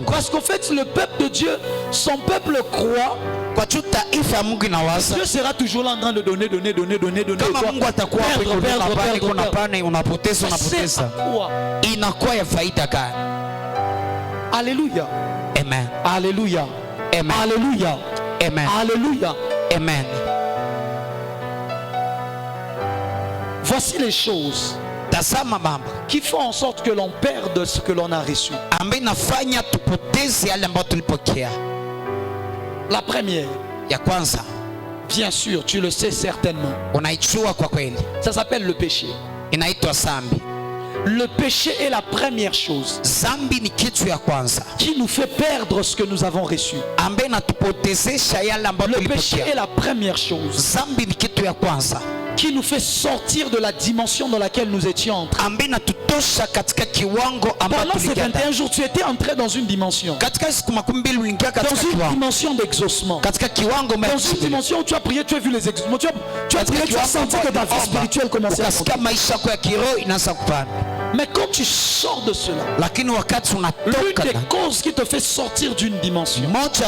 Parce qu'en fait, le peuple de Dieu, son peuple croit. Dieu sera toujours là en train de donner. Alléluia. Amen. Alléluia. Amen. Alléluia. Amen. Alléluia. Amen. Voici les choses qui font en sorte que l'on perde ce que l'on a reçu. La première, bien sûr, tu le sais certainement, ça s'appelle le péché. Le péché est la première chose qui nous fait perdre ce que nous avons reçu. Le péché est la première chose qui nous fait sortir de la dimension dans laquelle nous étions entrés. Pendant ces 21 jours, tu étais entré dans une dimension. Dans une dimension d'exaucement. Dans une dimension où tu as prié, tu as vu les exaucements. Tu as prié, tu as senti que ta vie spirituelle commençait à monter. Mais quand tu sors de cela, l'une des causes qui te fait sortir d'une dimension, c'est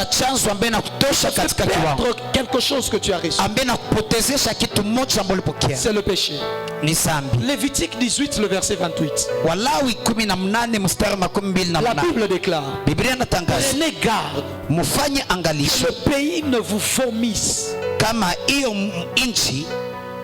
perdre quelque chose que tu as reçu. C'est le péché. Lévitique 18, le verset 28. La Bible déclare: prenez garde que le pays ne vous vomisse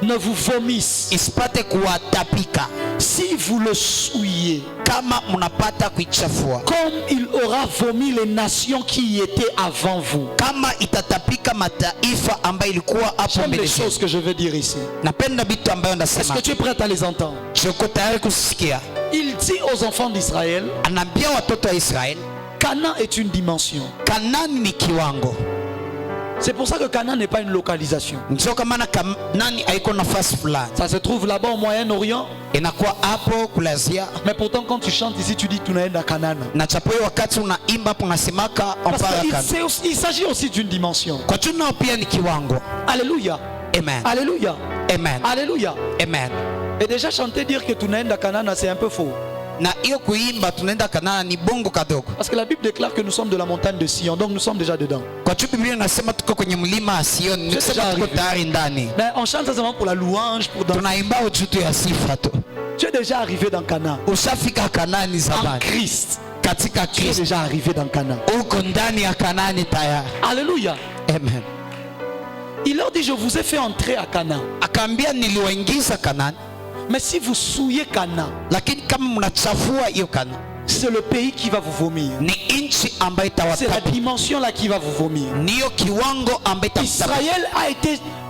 ne vous vomisse, isipate kuwatapika si vous le souillez, kama mnapata kuichafua, comme il aura vomi les nations qui y étaient avant vous. kama itatapika mataifa ambayo ilikuwa hapo J'aime mbele. les choses que je veux dire ici. Napenda vitu ambayo Est-ce ndasema. que tu es prêt à les entendre? Siko tayari kusikia. Il dit aux enfants d'Israël, Anaambia watoto wa Israeli, Canaan est une dimension. Kanani ni kiwango. C'est pour ça que Canaan n'est pas une localisation. Ndio kama na Kanani haiko nafasi fulani. Ça se trouve là-bas au Moyen-Orient. Inakuwa hapo kulazia. Mais pourtant quand tu chantes ici, tu dis que tu n'es pas Canaan. Na chapo wakati unaimba hapo unasemaka Parce mpaka Kanani. qu'il s'agit aussi d'une dimension. Kwa tunao pia ni kiwango. Alléluia. Amen. Alléluia. Amen. Alléluia. Amen. Et déjà chanter dire que tu n'es pas Canaan, c'est un peu faux. Na hiyo kuimba tunaenda Kanani ni bongo kadogo. Parce que la Bible déclare que nous sommes de la montagne de Sion, donc nous sommes déjà dedans. Kwa tu Biblia inasema tuko kwenye mlima wa Sioni, ndio sema tuko tayari ndani. Mais on chante ça seulement pour la louange, pour danser. Tunaimba ujutu ya sifa tu. Tu es déjà arrivé dans Canaan. Ushafika Kanani En zamani. Christ. Katika Tu es Kristo. déjà arrivé dans Canaan. Uko ndani ya Kanani tayari. Alléluia. Amen. Il leur dit, je vous ai fait entrer à Canaan. Akaambia niliwaingiza Kanani, Mais si vous souillez Canaan, lakini kama mnachafua hiyo Kanani, c'est le pays qui va vous vomir. ni nchi ambayo C'est la itawatapa. dimension là qui va vous vomir. Niyo kiwango ambayo itawatapa. Israël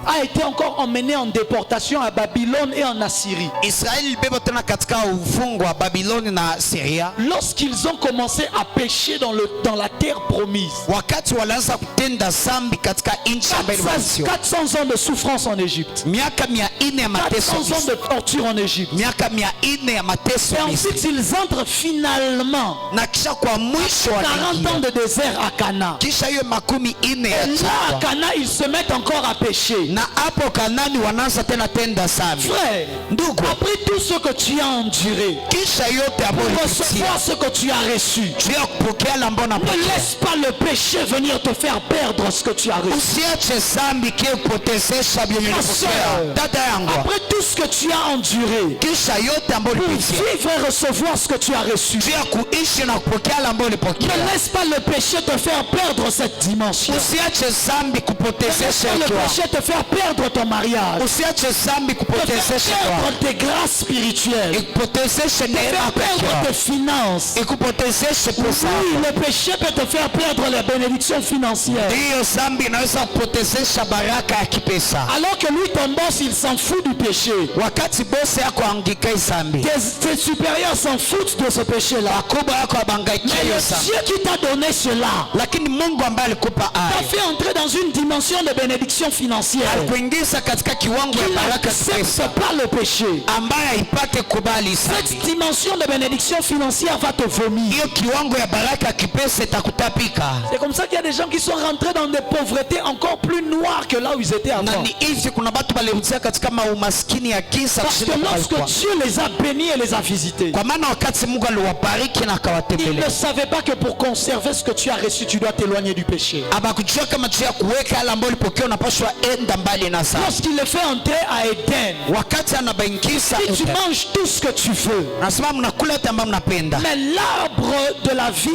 a été encore emmené en déportation à Babylone et en Assyrie. Israeli ilibebwa tena katika ufungo wa Babiloni na Syria. Lorsqu'ils ont commencé à pécher dans la terre promise. Wakati walianza kutenda zambi katika nchi ambayo ilibarikiwa. 400 ans de souffrance en Égypte. Miaka 400 ya mateso. 400 ans de torture en Égypte. Miaka 400 ya mateso. Et ensuite ils entrent finalement Na kisha kwa mwisho wa 40 ans de désert à Canaan. kisha hiyo 400 ya Et là à chakwa. Canaan ils se mettent encore à pécher. Na hapo Kanani wanaanza tena tenda zambi. Frère, Ndugu, après tout ce que tu as enduré, kisha yote ambayo pour ulipitia, recevoir ce que tu as reçu, juu ya kupokea la mbona ne pokea. laisse pas le péché venir te faire perdre ce que tu as reçu. Usiache zambi kie kupotezesha vyenye ulipokea. Sœur, Dada yangu, après tout ce que tu as enduré, kisha yote ambayo pour ulipitia, vivre et recevoir ce que tu as reçu, juu ya kuishi na kupokea la mbona ne ulipokea. laisse pas le péché te faire perdre cette dimension. Usiache zambi Ne laisse kupotezesha pas le kiwango. péché te faire perdre ton mariage, Usiache zambi te faire kupotezesha kiwango. perdre tes grâces spirituelles, Ikupotezeshe te neema faire kwa perdre kiwango. tes finances. Ikupotezeshe pesa. Oui, le péché peut te faire perdre les bénédictions financières. Hiyo zambi inaweza kupotezesha baraka ya kipesa. Alors que lui, ton boss, il s'en fout du péché. Wakati bosi yako angikai zambi, Tes supérieurs s'en foutent de ce péché-là. wakubwa yako abangaikia Mais hiyo le zambi, Dieu qui t'a donné cela lakini Mungu ambaye alikupa t'a hayo fait entrer dans une dimension de bénédiction financière. alikuingiza katika kiwango ya Il baraka ya n'accepte kipesa pas le péché. ambaye haipate kubali zambi. Cette dimension de bénédiction financière va te vomir. Hiyo kiwango ya baraka ya kipesa itakutapika. C'est comme ça qu'il y a des gens qui sont rentrés dans des pauvretés encore plus noires que là où ils étaient Na avant. ni hivi kuna watu walirudia katika maumaskini ya kisa Parce que kushinda lorsque walikuwa. Dieu les a bénis et les a visités, Kwa maana wakati Mungu aliwabariki na ils akawatembelea, ne savaient pas que pour conserver ce que tu as reçu, tu dois t'éloigner du péché. abakujua kama juu ya kuweka yale ambayo ulipokea unapaswa enda mbali na sana. Lorsqu'il le fait entrer à Éden, Wakati anabaingiza si tu manges tout ce que tu veux, nasema mnakula yote ambayo mnapenda, mais l'arbre de la vie,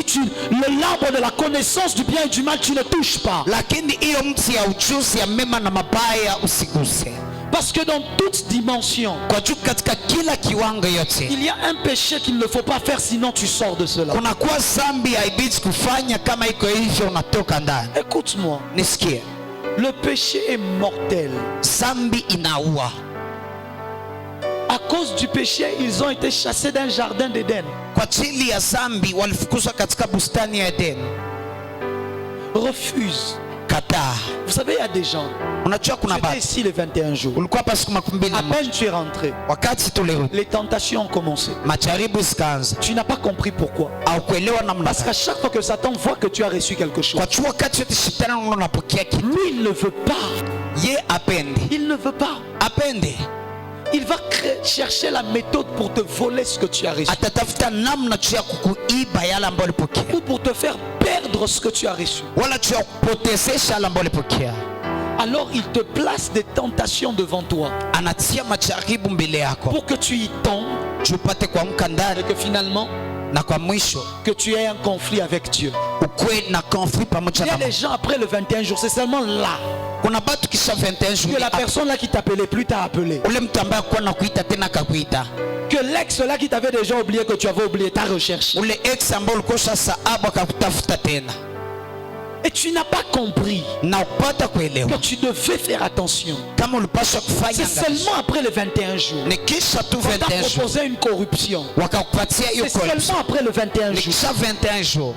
l'arbre de la connaissance du bien et du mal, tu ne touches pas. lakini hiyo mti ya ujuzi ya mema na mabaya usiguse. Parce que dans toute dimension, Kwa juu katika kila kiwango yote il y a un péché qu'il ne faut pas faire, sinon tu sors de cela. kunakuwa zambi haibidi kufanya, kama iko hivyo unatoka ndani. Écoute-moi, Nisikie, le péché est mortel. zambi inaua. À cause du péché, ils ont été chassés d'un jardin d'Éden. Kwa ajili ya zambi walifukuzwa katika bustani ya Eden. Refuse. Kataa. Vous savez, il y a des gens. Unajua Tu kuna étais batu ici les 21 jours. ulikuwa hapa siku 21, À peine tu es rentré, wakati tulirudi les tentations ont commencé. majaribu zikaanza, Tu n'as pas compris pourquoi. au kuelewa namna Parce qu'à gani. chaque fois que Satan voit que tu as reçu quelque chose, Kwa juu wakati yote shetani anaona unapokea kitu, lui, il ne veut pas. ye apende Il ne veut pas. apende, Il va chercher la méthode pour te voler ce que tu as reçu. atatafuta namna juu ya kukuiba yale ambayo ulipokea, Ou pour te faire perdre ce que tu as reçu. wala juu ya kupotezesha yale ambayo ulipokea. Alors il te place des tentations devant toi Anatia majaribu mbele yako pour que tu y tombes juu upate kuamka et ndani, que finalement na kwa mwisho que tu aies un conflit avec Dieu. ukuwe na konfli pamoja Il y na a des Mungu. gens après le 21 jours, c'est seulement là kuna batu kisha 21 jours que la personne là qui t'appelait plus t'a appelé, ule mtu ambaye kwa nakuita tena kakuita, que l'ex là qui t'avait déjà oublié que tu avais oublié t'a recherché, ule ex ambaye ulikuwa sahau akakutafuta tena, et tu n'as pas compris na upata kuelewa que tu devais faire attention. kama ulipaswa kufanya. C'est seulement après les 21 jours Ni kisha tu qu'on t'a 21 jours proposé une corruption. wakakupatia hiyo C'est corruption. seulement après le 21 Ni jours kisha 21 jours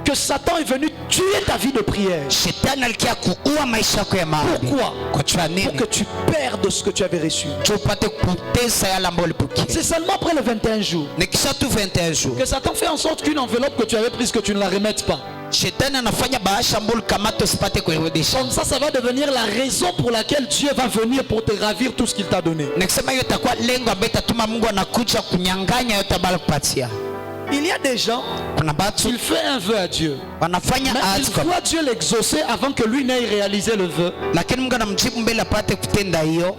que Satan est venu tuer ta vie de prière. shetani alikia kuua maisha yako ya maombi. Pourquoi? Kwa jua Pour nini? que tu perdes ce que tu avais reçu. Tu upate kupoteza yale ambayo ulipokea. C'est seulement après le 21 jours Ni kisha tu 21 jours que Satan fait en sorte qu'une enveloppe que tu avais prise, que tu ne la remettes pas. shetani anafanya bahasha ambayo ulikamata usipate kuirudisha. Comme ça va devenir la raison pour laquelle Dieu va venir pour te ravir tout ce qu'il t'a donné. Nikisema hiyo itakuwa lengo ambayo itatuma Mungu anakuja kunyang'anya yote ambayo kupatia. Il y a des gens, Kuna batu ils font un vœu à Dieu, wanafanya mais il ahadi kwa doit Dieu l'exaucer avant que lui n'aille réaliser le vœu. lakini Mungu anamjibu mbele apate kutenda hiyo.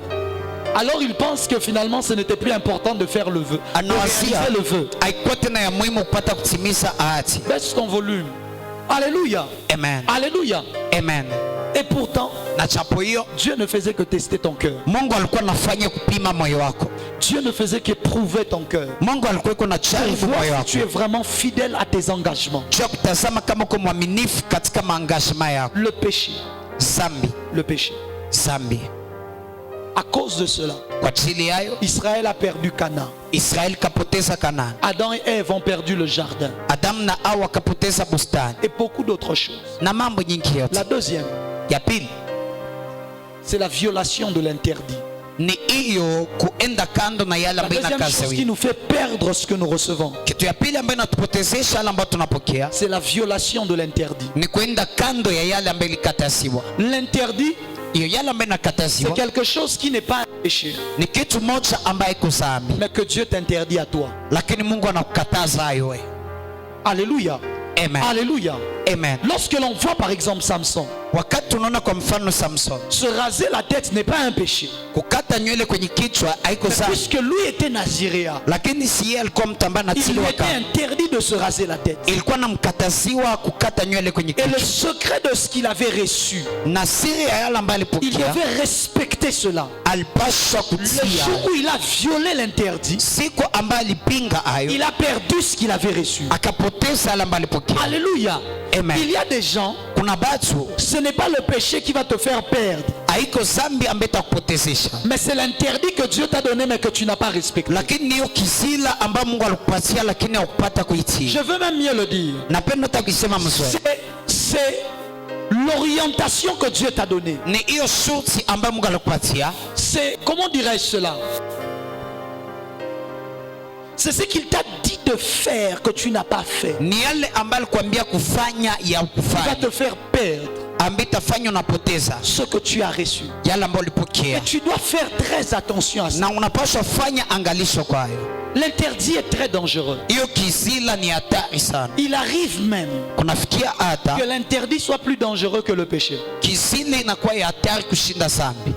Alors il pense que finalement ce n'était plus important de faire le vœu, de Anawazia réaliser le vœu. haikuwa tena ya muhimu kupata kutimiza ahadi. Baisse ton volume. Alléluia. Amen. Alléluia. Amen. Et pourtant, Na chapo hiyo Dieu ne faisait que tester ton cœur. Mungu alikuwa anafanya kupima moyo wako. Dieu ne faisait qu'éprouver ton cœur. Mungu alikuwa yuko na Pour jaribu voir moyo si wako. tu es vraiment fidèle à tes engagements. Jua kutazama kama uko mwaminifu katika maangashima yako. Le péché. Zambi, Le péché. zambi. À cause de cela, Kwa ajili yayo Israël a perdu Canaan. Israeli kapoteza Kanaani. Adam et Ève ont perdu le jardin. Adamu na Hawa kapoteza bustani Et beaucoup d'autres choses. na mambo nyingi yote. La deuxième, Ya pili c'est la violation de l'interdit. ni hiyo kuenda kando na yale La ambayo deuxième chose qui inakaziwa. nous fait perdre ce que nous recevons, Kitu ya pili ambayo inatupotezesha yale ambayo tunapokea c'est la violation de l'interdit. ni kuenda kando ya yale ambayo ilikataziwa. L'interdit, Hiyo yale ambayo c'est inakataziwa quelque chose qui n'est pas un péché, ni kitu moja ambaye kuzambi, mais que Dieu t'interdit à toi. lakini Mungu anakukataza hayo wewe. Alléluia. Amen. Alléluia. Amen. Lorsque l'on voit par exemple Samson, Wakati tunaona kwa mfano Samson, se raser la tête n'est pas un péché. kukata nywele kwenye kichwa haiko Mais sawa, puisque lui était naziréa, lakini si yeye alikuwa mtu ambaye il lui anatiliwa était kando. interdit de se raser la tête. Ilikuwa namkataziwa kukata nywele kwenye Et le kichwa, secret de ce qu'il avait reçu, na siri ya yale ambayo il alipokea devait respecter cela. alipaswa Le kutia. jour où il a violé l'interdit, Siku ambayo alipinga hayo il a perdu ce qu'il avait reçu. akapoteza yale ambayo alipokea. Alléluia. Amen. Il y a des gens, Kuna batu ce n'est pas le péché qui va te faire perdre, haiko zambi ambaye itakupotezesha, mais c'est l'interdit que Dieu t'a donné mais que tu n'as pas respecté. lakini niyo kizila ambayo Mungu alikupatia lakini haukupata kuitii. Je veux même mieux le dire. Napenda hata kusema mzuri, C'est l'orientation que Dieu t'a donnée. ni hiyo shurti ambayo Mungu alikupatia. C'est, comment dirais-je cela? C'est ce qu'il t'a dit de faire que tu n'as pas fait. Ni yale ambayo alikwambia kufanya ya Il va kufanya te faire perdre ambayo itafanya unapoteza ce que tu as reçu. yale ambayo Et ulipokea, tu dois faire très attention à ça. na unapaswa fanya angalisho kwayo. L'interdit est très dangereux. Hiyo kizila ni hatari sana, Il arrive même kunafikia hata que l'interdit soit plus dangereux que le péché. kizila inakuwa ya hatari kushinda zambi.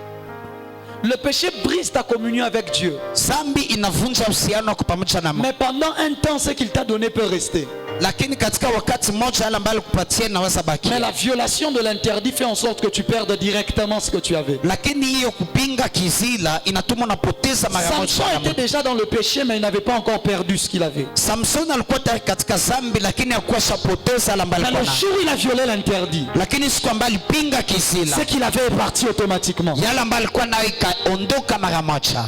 Le péché brise ta communion avec Dieu. Zambi inavunja uhusiano wako pamoja na Mungu, Mais pendant un temps, ce qu'il t'a donné peut rester. lakini katika wakati mmoja yale ambayo alikupatia inaweza Mais bakia. la violation de l'interdit fait en sorte que tu perdes directement ce que tu avais. Lakini hiyo kupinga kizila inatuma unapoteza mara Samson moja. était déjà dans le péché, mais il n'avait pas encore perdu ce qu'il avait. Samson alikuwa tayari katika zambi, lakini hakuwa shapoteza yale ambayo Mais le alikuwa jour nayo. où il a violé l'interdit, Lakini siku ambayo alipinga kizila, c'est qu'il avait parti automatiquement. yale ambayo alikuwa nayo ikaondoka mara moja.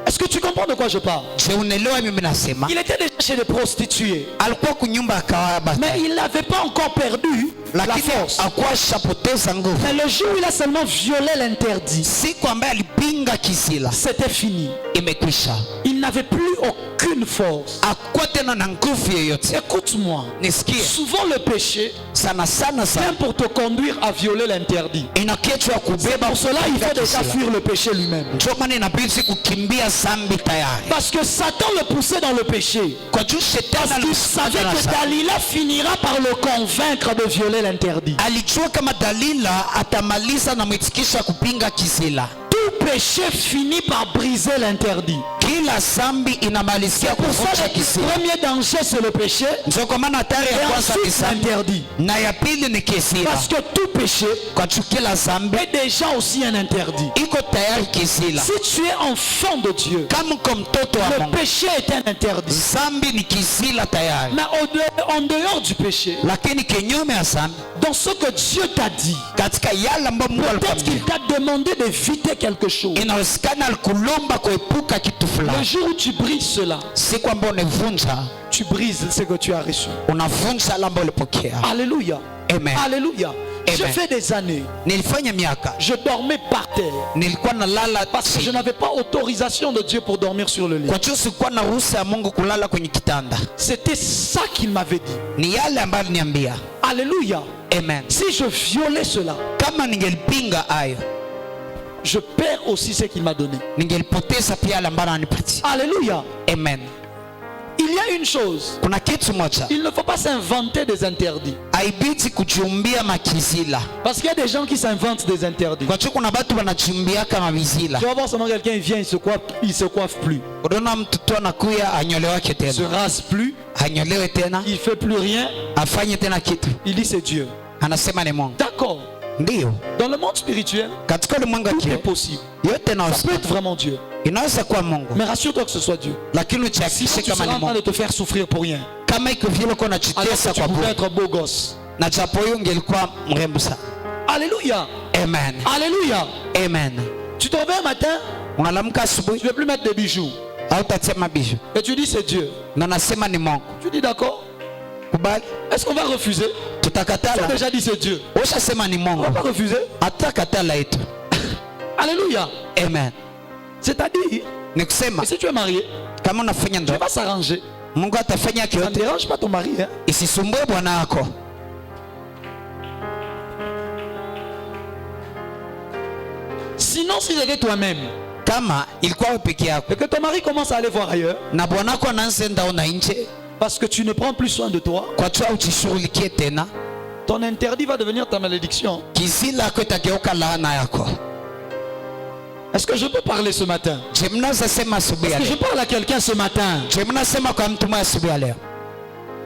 Est-ce que tu comprends de quoi je parle? Je, unaelewa mimi nasema? Il était déjà chez les prostituées, Alikuwa kunyumba ya kahaba, mais il n'avait pas encore perdu la lakini force. hakuwa shapoteza nguvu. Mais le jour où il a seulement violé l'interdit, Siku ambayo alipinga kizila c'était fini. imekwisha, Il n'avait plus aucune force. hakuwa tena na nguvu yoyote. Écoute-moi. Nisikie Souvent le péché sana sana vient sana pour te conduire à violer l'interdit. inakichwa C'est kubeba pour cela il faut déjà kizila. fuir le péché lui-même. Ndio maana inabidi kukimbia zambi tayari, Parce que Satan le poussait dans le péché. kwa juu shetani Parce qu'il savait alimsukuma que sana. Dalila finira par le convaincre de violer l'interdit. Alijua kama Dalila atamaliza na mwitikisha kupinga kizila. Tout péché finit par briser l'interdit. Kila zambi inamalizia Pour ça, kuvunja le kisila. premier danger c'est le péché. Ndio kwa maana hatari ya Et kwanza ni ensuite zambi l'interdit. na ya pili ni kisila. Parce que tout péché Kwa kila zambi est déjà aussi un interdit. iko tayari kisila. Si tu es enfant de Dieu, Kama uko mtoto wa le Mungu, péché est un interdit. zambi ni kisila tayari. Mais en dehors du péché, Lakini kinyume ya zambi, dans ce que Dieu t'a dit, katika yale ambayo Mungu peut-être qu'il alikwambia, t'a demandé d'éviter quelque chose. inawezekana alikulomba kuepuka kitu Le fulani. jour où tu brises cela, Siku ambayo unavunja, tu brises ce que tu as reçu. unavunja yale ambayo ulipokea. Alléluia. Amen. Alléluia. J'ai Amen. fait des années. Nilifanya miaka, Je dormais par terre. nilikuwa nalala Parce que je chini. n'avais pas autorisation de Dieu pour dormir sur le lit. Kwa hiyo sikuwa na ruhusa ya Mungu kulala kwenye kitanda. C'était ça qu'il m'avait dit. Ni yale ambayo aliniambia. Alléluia. Amen. Si je violais cela, Kama ningelipinga hayo, je perds aussi ce qu'il m'a donné. ningelipoteza pia yale ambayo ananipatia. Alléluia. Amen. Il y a une chose. Kuna kitu moja, Il ne faut pas s'inventer des interdits. haibidi kujiumbia makizila. Parce qu'il y a des gens qui s'inventent des interdits. Kwa hiyo kuna watu wanajiumbiaka mavizila. Tu vas voir seulement quelqu'un, il vient, il se coiffe plus. Unaona mtoto anakuya anyolewake Il se tena, rase plus. anyolewe tena, Il fait plus rien. afanye tena kitu, Il dit c'est Dieu. anasema ni Mungu. D'accord. Ndiyo, Dans le monde spirituel, katika ulimwengu wa tout est kiroho possible. yote Ça peut inawezekana. être vraiment Dieu. Inaweza kuwa Mungu, Mais rassure-toi que ce soit Dieu. lakini Sinon, uchakishe tu kama seras ni en train Mungu. de te faire souffrir pour rien. Kama iko vile uko Alors que unajitesa tu kwa pouvais bure, être beau gosse. na japo huyo ungelikuwa mrembo sana. Alléluia. Amen. Alléluia. Amen. Tu te réveilles un matin, Unalamka tu asubuhi ne veux plus mettre des bijoux. au utatia mabisho Et tu dis c'est Dieu. na nasema ni Mungu, Tu dis d'accord. kubali, Est-ce qu'on va refuser? Tu as tutakatala. déjà dit c'est Dieu. Ushasema ni On Mungu, va pas refuser. hatutakatala yetu. Alléluia. Amen. C'est-à-dire, Ni kusema si tu es marié, kama unafanya tu ndoa, vas s'arranger. Mungu atafanya Ça ne kyote dérange pas ton mari. Hein? isisumbue bwana wako. Sinon, si c'était toi-même Kama ilikuwa wewe peke yako et que ton mari commence à aller voir ailleurs na bwana wako anaanza enda ona nje, parce que tu ne prends plus soin de toi, kwa hiyo ujishughulikie tena, ton interdit va devenir ta malédiction. kizila yako itageuka laana yako. Est-ce que je peux parler ce matin? Je mnaweza sema asubuhi ya Est-ce que je leo? parle à quelqu'un ce matin? Je mnasema kwa mtu mmoja asubuhi ya leo?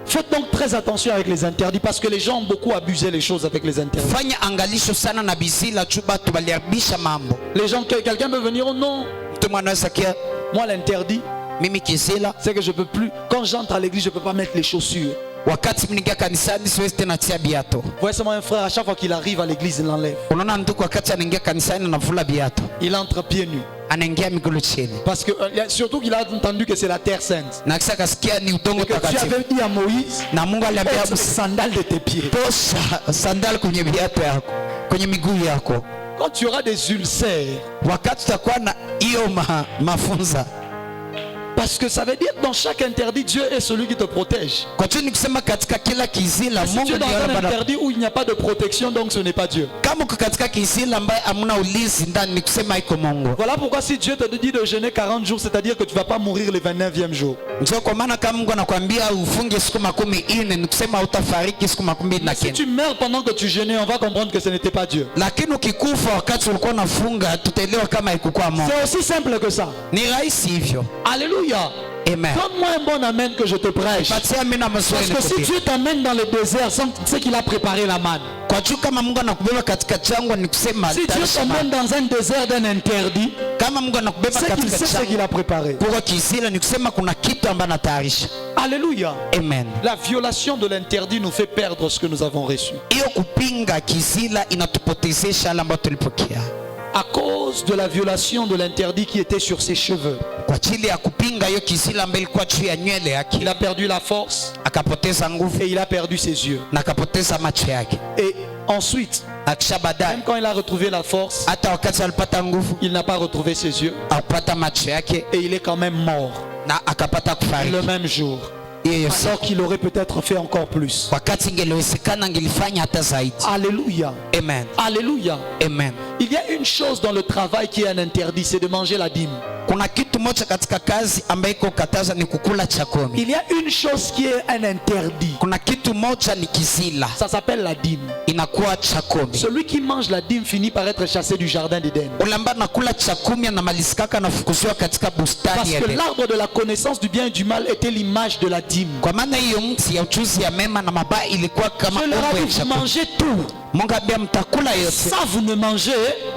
Faites donc très attention avec les interdits parce que les gens ont beaucoup abusé les choses avec les interdits. Fanya angalisho sana na bizila juu batu baliharibisha mambo. Les gens, quelqu'un peut venir, oh non, Mtu mmoja anaweza kia, moi l'interdit, mimi kizila, c'est que je peux plus, quand j'entre à l'église, je peux pas mettre les chaussures. wakati mningia kanisani siwezi tena tia biato. Vous voyez seulement un frère, à chaque fois qu'il arrive à l'église, il l'enlève. Unaona ndugu wakati anaingia kanisani anavula biato, Il entre pieds nus. anaingia miguu chini, Parce que surtout qu'il a entendu que c'est la terre sainte. na kisha kasikia ni udongo Et que tu takatifu, avais dit à Moïse, na Mungu aliambia ôte les sandales de tes pieds. tosha sandali kwenye biato yako, kwenye miguu yako. Quand tu auras des ulcères, Wakati utakuwa na hiyo mafunza, parce que ça veut dire que dans chaque interdit, Dieu est celui qui te protège. kwa hiyo ni kusema katika kila kizila Si tu Mungu es dans ndiye un anabada. interdit où il n'y a pas de protection, donc ce n'est pas Dieu. Kama uko katika kizila ambaye hamna ulinzi ndani, ni kusema iko Mungu. Voilà pourquoi si Dieu te dit de jeûner 40 jours, c'est-à-dire que tu ne vas pas mourir le 29e jour. Ndio kwa maana kama Mungu anakuambia ufunge siku 40, ni kusema utafariki siku 29. Si tu meurs pendant que tu jeûnais, on va comprendre que ce n'était pas Dieu. Lakini ukikufa wakati ulikuwa unafunga, tutaelewa kama haikukuwa Mungu. C'est aussi simple que ça. Ni rahisi hivyo. Alléluia. Amen. Donne-moi un bon amen que je te prêche. Patia mimi na maswali Parce que si nikupe. Dieu t'amène dans le désert, c'est qu'il a préparé la manne. Kwa juu kama Mungu anakubeba katika jangwa, ni kusema Si Dieu t'amène dans un désert d'un interdit, kama Mungu anakubeba c'est qu'il katika sait ce jangwa qu'il a préparé. kwa kizila, ni kusema kuna kitu ambacho anatayarisha. Alléluia. Amen. La violation de l'interdit nous fait perdre ce que nous avons reçu. Hiyo kupinga kizila inatupotezesha yale ambayo tulipokea. À cause de la violation de l'interdit qui était sur ses cheveux, Kwa ajili ya kupinga hiyo kizila ambayo ilikuwa juu ya nywele yake, il a perdu la force akapoteza nguvu et il a perdu ses yeux. na akapoteza macho yake. Et ensuite, Akisha baadaye, même quand il a retrouvé la force, hata wakati alipata nguvu, il n'a pas retrouvé ses yeux akapata macho yake et il est quand même mort na akapata le kufariki. même jour. Hiyo siku, Alors qu'il aurait peut-être fait encore plus. wakati ingeliwezekana angelifanya hata zaidi. Alléluia. Amen. Alléluia. Amen. Il y a une chose dans le travail qui est un interdit, c'est de manger la dîme. kuna kitu moja katika kazi ambayo iko kataza ni kukula cha kumi. Il y a une chose qui est un interdit. Kuna kitu moja ni kizila. Ça s'appelle la dîme. Inakuwa cha kumi. Celui qui mange la dîme finit par être chassé du jardin d'Éden. Ulamba nakula cha kumi anamalizikaka nafukuziwa katika bustani Parce ya que Edeni. l'arbre de la connaissance du bien et du mal était l'image de la dîme. Kwa maana hiyo mti ya ujuzi ya mema na mabaya ilikuwa kama Je leur ai umbo ya dit, vous chakula. mangez tout. Mungu ambia mtakula yote. Ça vous ne mangez.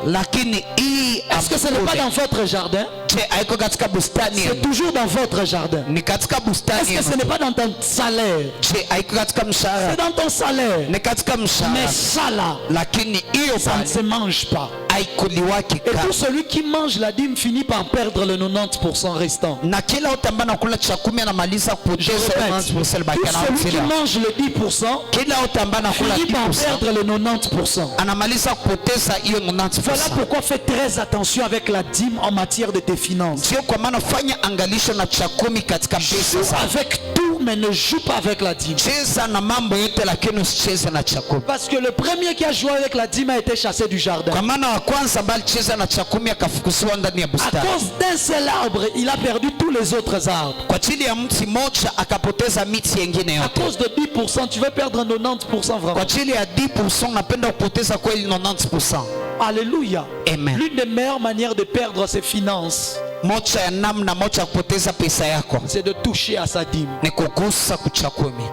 Lakini hii Est-ce que ce n'est pas dans votre jardin? je haiko katika bustani C'est yenu. toujours dans votre jardin. Ni katika bustani Est-ce que ce yenu. n'est pas dans ton salaire? Je haiko katika C'est mshahara. dans ton salaire. Ni katika Mais mshahara. ça là, Lakini hiyo ça ne se pale mange pas. haikuliwaki Et kama. tout celui qui mange la dîme finit par perdre le 90% restant. Na kila utamba nakula cha kumi anamaliza Je kupoteza répète, 90% tout baki celui qui anaamsila. mange le 10% Kila utamba nakula finit par 10% perdre le 90%. anamaliza kupoteza hiyo 90%. Voilà pourquoi fais très attention avec la dîme en matière de tes finances. Sio kwa maana fanya angalisho na cha kumi katika pesa Joue zako. avec tout, mais ne joue pas avec la dîme. Cheza na mambo yote lakini usicheze na cha kumi. Parce que le premier qui a joué avec la dîme a été chassé du jardin. Kwa maana wa kwanza ambaye alicheza na cha kumi akafukuziwa ndani ya À bustani. cause d'un seul arbre, il a perdu tous les autres arbres. Kwa ajili ya mti moja akapoteza miti yengine À yote. cause de 10%, tu veux perdre 90% Kwa vraiment. ajili ya 10% napenda kupoteza kweli 90%. Alléluia. Amen. L'une des meilleures manières de perdre ses finances, Moja ya namna moja ya kupoteza pesa yako c'est de toucher à sa dîme. ni kugusa kucha kumi.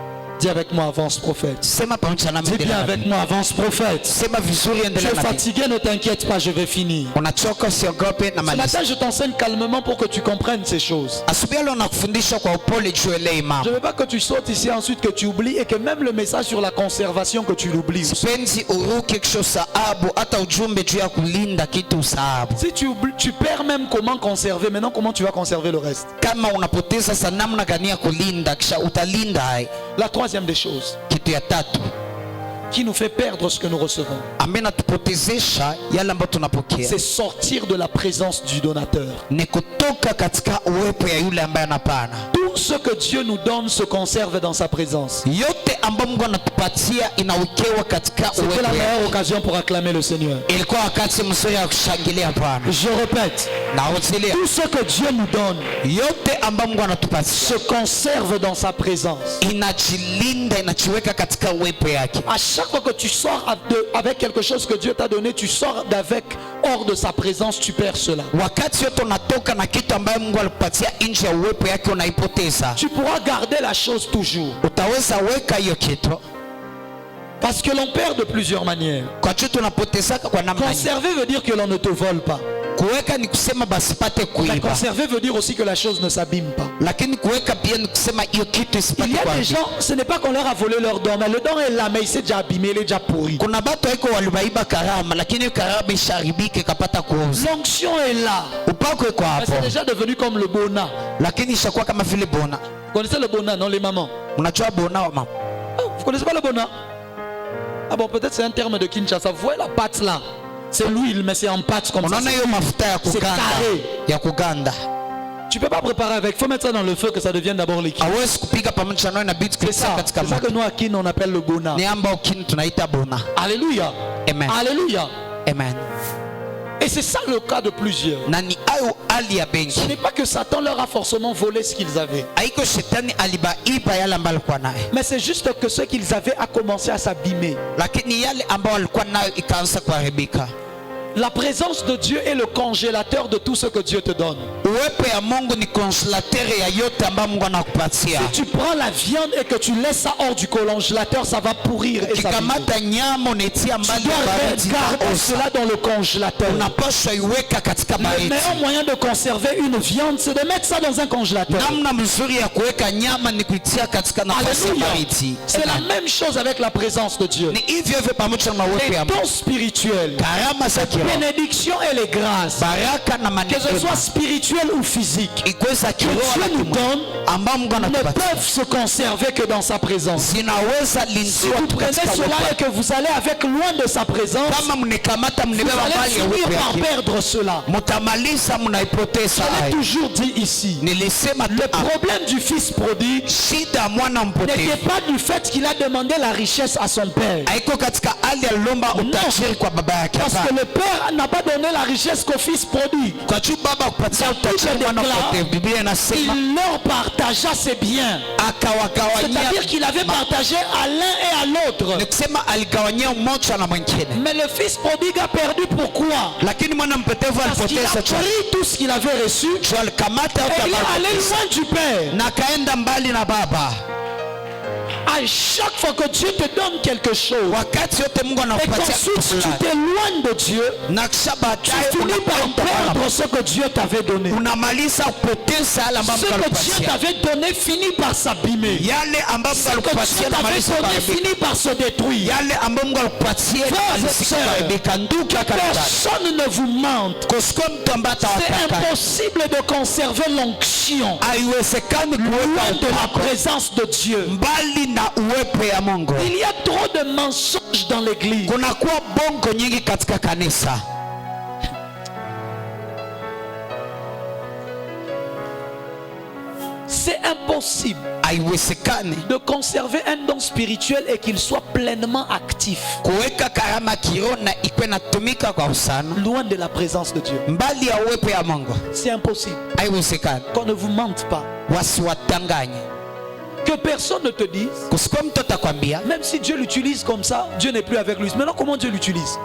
Dis avec moi, avance prophète. Sema pamoja nami Dis bien endelea avec nabii. moi, avance prophète. Sema vizuri Tu endelea es nabii. fatigué, ne t'inquiète pas, je vais finir. Unachoka usiogope na Ce maliza. matin, je t'enseigne calmement pour que tu comprennes ces choses. Asubuhi leo nakufundisha kwa upole juu ile Je imam. ne veux pas que tu sautes ici ensuite, que tu oublies et que même le message sur la conservation que tu l'oublies. Sipendi uruke kisha usahau hata ujumbe juu ya kulinda kitu usahau. Si tu oublies, tu perds même comment conserver. Maintenant, comment tu vas conserver le reste? Kama unapoteza sana namna gani ya kulinda kisha utalinda hai. La troisième des choses Kitu ya tatu qui nous fait perdre ce que nous recevons, ambaye natupotezesha yale ambayo tunapokea c'est sortir de la présence du donateur. ni kutoka katika uwepo ya yule ambaye anapana. Tout ce que Dieu nous donne se conserve dans sa présence. Yote ambayo Mungu anatupatia inawekewa katika C'était uwepo la yake. meilleure occasion pour acclamer le Seigneur. Ilikuwa wakati mzuri wa kushangilia Bwana. Je répète, Na usilie. tout ce que Dieu nous donne Yote ambayo Mungu anatupatia se conserve dans sa présence. inajilinda, inachiweka katika uwepo yake. À chaque fois que tu sors avec quelque chose que Dieu t'a donné, tu sors d'avec hors de sa présence, tu perds cela. Wakati yote unatoka na kitu ambayo Mungu alikupatia nje ya uwepo yake unaipoteza. Tu pourras garder la chose toujours. Utaweza weka hiyo kitu Parce que l'on perd de plusieurs manières. kwa kitu unapotezaka kwa namna nyingi. Conserver veut dire que l'on ne te vole pas. Kuweka ni kusema basipate Mais kuiba, conserver veut dire aussi que la chose ne s'abîme pas. lakini kuweka pia ni kusema hiyo kitu Il isipate y a des kuharibika. gens, ce n'est pas qu'on leur a volé leur don, mais le don est là, mais il s'est déjà abîmé, il est déjà pourri. Kuna batu haiko walibaiba karama, lakini hiyo karama isharibike kapata kuuza. L'onction est là, Upako iko mais hapo, c'est déjà devenu comme le bona. lakini ishakuwa kama vile bona. Vous connaissez le bona, non, les mamans? Unajua bona wa mama? Ah, vous connaissez pas le bona? Ah bon, peut-être c'est un terme de Kinshasa. Vous voyez la pâte là? C'est l'huile, mais c'est en pâte comme ça. Unaona hiyo mafuta ya C'est kuganda, carré. ya kuganda. Tu peux pas préparer avec. Il faut mettre ça dans le feu que ça devienne d'abord liquide. Hawezi kupika pamoja nayo, inabidi C'est kuweka ça. katika C'est ça moto. que nous à Kin on appelle le bona. Ni ambao kini tunaita bona. Alléluia. Amen. Alléluia. Amen. Et c'est ça le cas de plusieurs. Na ni ayo hali ya Ce benki. n'est pas que Satan leur a forcément volé ce qu'ils avaient. Haiko shetani alibaiba yale ambayo alikuwa nayo, Mais c'est juste que ce qu'ils avaient a commencé à s'abîmer. lakini yale ambayo alikuwa nayo ikaanza kuharibika. La présence de Dieu est le congélateur de tout ce que Dieu te donne. Uwepo ya Mungu ni congelateur ya yote ambayo Mungu anakupatia. Si tu prends la viande et que tu laisses ça hors du congélateur, ça va pourrir et s'abîmer. Kikamata nyama unaitia Tu mbali dois ya baridi garder itaoza. cela dans le congélateur. Unapaswa iweka katika Le baridi. meilleur moyen de conserver une viande, c'est de mettre ça dans un congélateur. Namna mzuri ya kuweka nyama ni kuitia katika nafasi ya Alléluia. baridi. C'est la même chose avec la présence de Dieu. Ni hivyo hivyo pamoja na uwepo Les ya Mungu. dons spirituels, Karama za kiroho, bénédictions et les grâces, baraka na que ce soit maneno spirituel ou physique, ikuwe za que kiroho Dieu na nous kimwili donne, ambao Mungu ne anatupatia peuvent se conserver que dans sa présence. zinaweza Si lindiwa vous tu prenez katika cela uwepo et que vous allez avec loin de sa présence, kama mnikamata vous mnibeba allez mbali ya finir uwepo par yake perdre cela. mtamaliza mnaipoteza. Je l'ai Hai, toujours dit ici. nilisema tu Le hapa, problème du fils prodigue shida ya mwana n'était mpotevu pas du fait qu'il a demandé la richesse à son père. haiko katika hali alilomba utajiri kwa baba yake. Parce Hapana. que le père père n'a pas donné la richesse qu'au fils prodigue, il leur partagea ses biens. C'est-à-dire qu'il avait partagé à l'un et à l'autre. Mais le fils prodigue a perdu. Pourquoi? Parce qu'il a pris tout ce qu'il avait reçu et il est allé loin du père. À chaque fois que Dieu te donne quelque chose et qu'ensuite tu t'éloignes de Dieu, tu finis par perdre ce que Dieu t'avait donné. Ce que Dieu t'avait donné finit par s'abîmer. Ce que Dieu t'avait donné finit par se détruire. Frères et sœurs, personne ne vous mente. C'est impossible de conserver l'onction loin de la présence de Dieu. Il y a trop de mensonges dans l'église. C'est impossible de conserver un don spirituel et qu'il soit pleinement actif loin de la présence de Dieu. C'est impossible. Qu'on ne vous mente pas. Que personne ne te dise, même si Dieu l'utilise comme ça, Dieu n'est plus avec lui. Maintenant, comment Dieu l'utilise?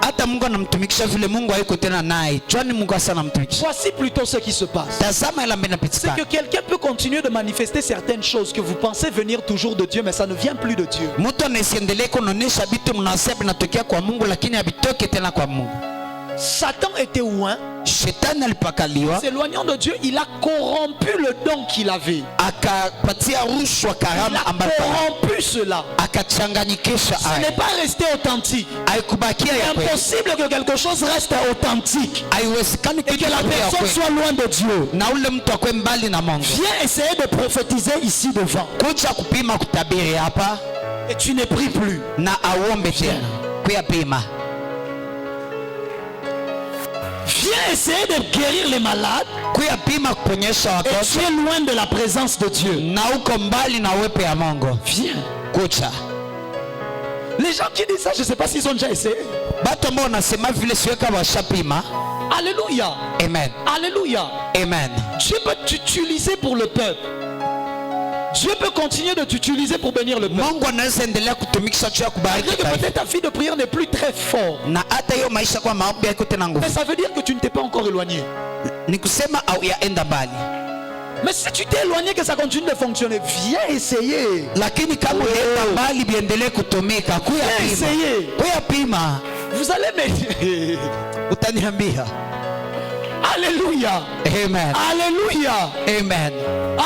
Voici plutôt ce qui se passe. C'est que quelqu'un peut continuer de manifester certaines choses que vous pensez venir toujours de Dieu, mais ça ne vient plus de Dieu. Satan était loin. S'éloignant de Dieu, il a corrompu le don qu'il avait. Il a corrompu cela. Ce n'est pas resté authentique. C'est impossible que quelque chose reste authentique et que la personne soit loin de Dieu. Viens essayer de prophétiser ici devant. Et tu n'es pris plus. Viens essayer de guérir les malades et tu es loin de la présence de Dieu. Viens. Les gens qui disent ça, je ne sais pas s'ils ont déjà essayé. Alléluia. Amen. Alléluia. Amen. Dieu peut t'utiliser pour le peuple. Dieu peut continuer de t'utiliser pour bénir le peuple. Peut-être ta vie de prière n'est plus très forte. Mais ça veut dire que tu ne t'es pas encore éloigné. Mais si tu t'es éloigné, que ça continue de fonctionner, viens essayer. Viens essayer. Vous allez m'aider. Alléluia. Amen. Alléluia. Amen.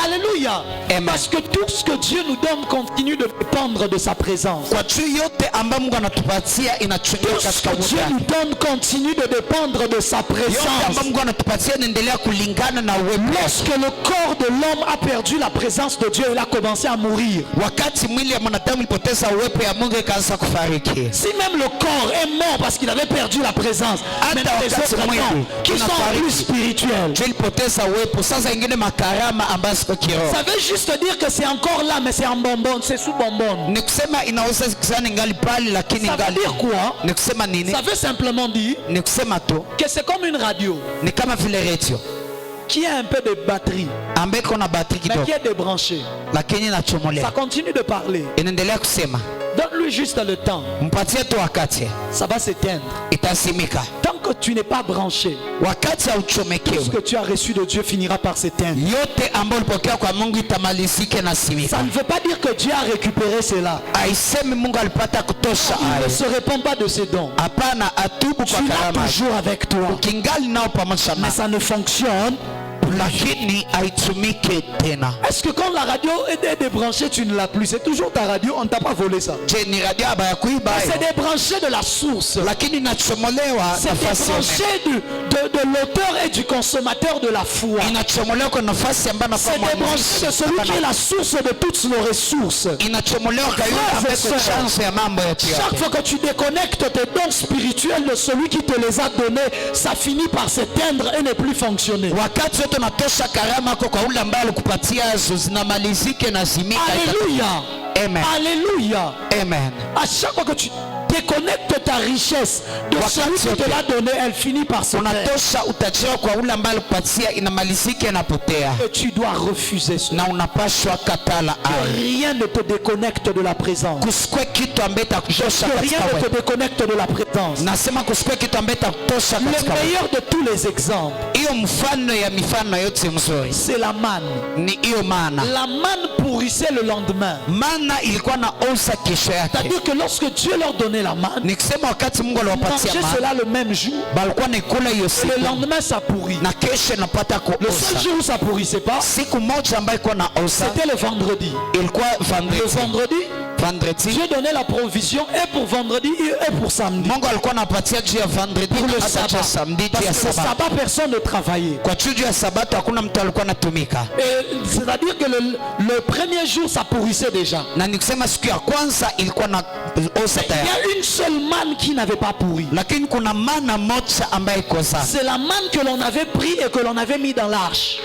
Alléluia. Amen. Parce que tout ce que Dieu nous donne continue de dépendre de sa présence. Tout ce que Dieu nous donne continue de dépendre de sa présence. Lorsque le corps de l'homme a perdu la présence de Dieu, il a commencé à mourir. Si même le corps est mort parce qu'il avait perdu la présence, maintenant les autres corps qui sont plus spirituels, ça veut juste dire que c'est encore là, mais c'est en bonbonne, c'est sous bonbonne. Ça veut dire quoi? Ça veut simplement dire que c'est comme une radio qui a un peu de batterie, mais qui est débranchée. Ça continue de parler. Donne-lui juste le temps. Ça va s'éteindre. Tant que tu n'es pas branché, tout ce que tu as reçu de Dieu finira par s'éteindre. Ça ne veut pas dire que Dieu a récupéré cela. Il ne se répand pas de ses dons. Tu l'as toujours avec toi. Mais ça ne fonctionne. Est-ce que quand la radio est débranchée, tu ne l'as plus? C'est toujours ta radio, on ne t'a pas volé ça. C'est débranché de la source. C'est débranché de l'auteur et du consommateur de la foi. C'est débranché de celui qui est la source de toutes nos ressources. Chaque fois que tu déconnectes tes dons spirituels de celui qui te les a donnés, ça finit par s'éteindre et ne plus fonctionner. Alléluia. Amen. Alléluia. Amen. À chaque fois que tu déconnectes ta richesse de celui qui te l'a donné, elle finit par se perdre. Et tu dois refuser cela. Que rien ne te déconnecte de la présence. Que rien ne te déconnecte de la présence. Le meilleur de tous les exemples, c'est la manne. La manne pourrissait le lendemain. C'est-à-dire que lorsque Dieu leur donnait la manne, ils mangeaient cela le même jour. Et le lendemain ça pourrit. Le seul jour où ça pourrissait pas, c'était le vendredi. Le vendredi, Dieu donnait la provision et pour vendredi et pour samedi. Pour le sabbat. Parce que le sabbat, personne ne travaillait. C'est-à-dire que le premier jour, ça pourrissait déjà. Il y a une seule manne qui n'avait pas pourri. C'est la manne que l'on avait pris et que l'on avait mis dans l'arche.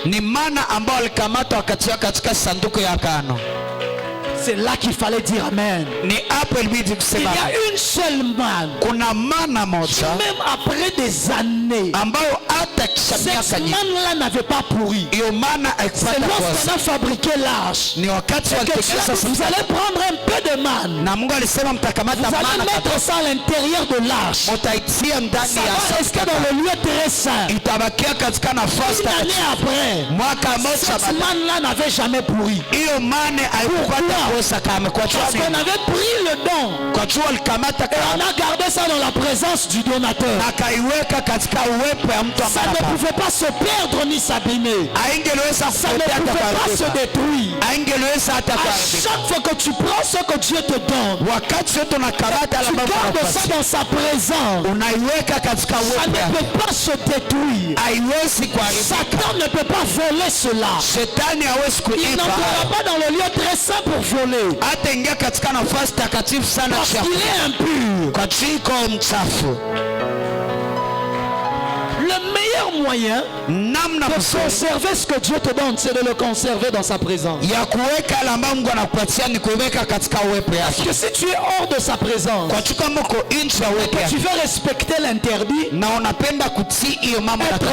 C'est là qu'il fallait dire Amen. Il y a une seule manne. Même après des années, cette manne-là n'avait pas pourri. C'est lorsqu'on a fabriqué l'arche. Vous allez prendre un peu de manne. Vous allez mettre ça à l'intérieur de l'arche. Ça va rester dans le lieu très saint. Une année après, cette manne-là n'avait jamais pourri. Pourquoi? Parce qu'on avait pris le don et on a gardé ça dans la présence du donateur. Ça ne pouvait pas se perdre ni s'abîmer. Ça ne pouvait pas se détruire. À chaque fois que tu prends ce que Dieu te donne, tu gardes ça dans sa présence. Ça ne peut pas se détruire. Satan ne peut pas voler cela. Il n'entrera pas dans le lieu très saint pour voler. Parce qu'il est impur. Le meilleur moyen de conserver ce que Dieu te donne, c'est de le conserver dans sa présence. Parce que si tu es hors de sa présence, tu veux respecter l'interdit, être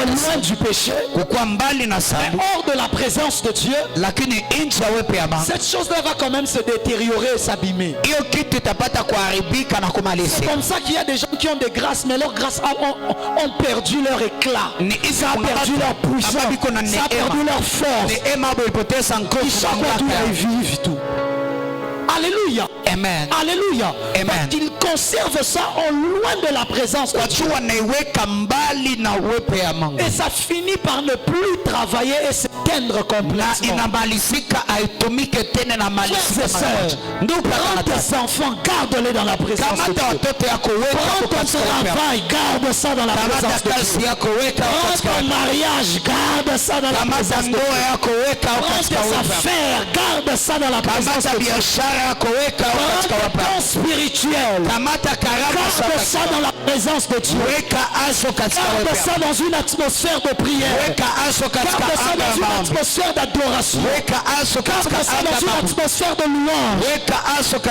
loin du péché, mais hors de la présence de Dieu, cette chose-là va quand même se détériorer et s'abîmer. C'est comme ça qu'il y a des gens qui ont des grâces, mais leurs grâces ont perdu leur éclat. Ça a perdu leur puissance. Ça a perdu leur force. Ils sont ils vivent tout. Alléluia. Amen. Alléluia. Amen. Parce qu'ils conservent ça en loin de la présence de Dieu. Et ça finit par ne plus travailler et s'éteindre complètement. Prends tes enfants, garde-les dans la présence de Dieu. Prends ton travail, garde ça dans la présence de Dieu. Prends ton mariage, garde ça dans la présence de Dieu. Prends tes affaires, garde ça dans la présence de Dieu. Prends ton temps spirituel, garde ça dans la présence de Dieu. Garde ça dans une atmosphère de prière. Garde ça dans une atmosphère d'adoration. Garde ça dans une atmosphère de louange. Satan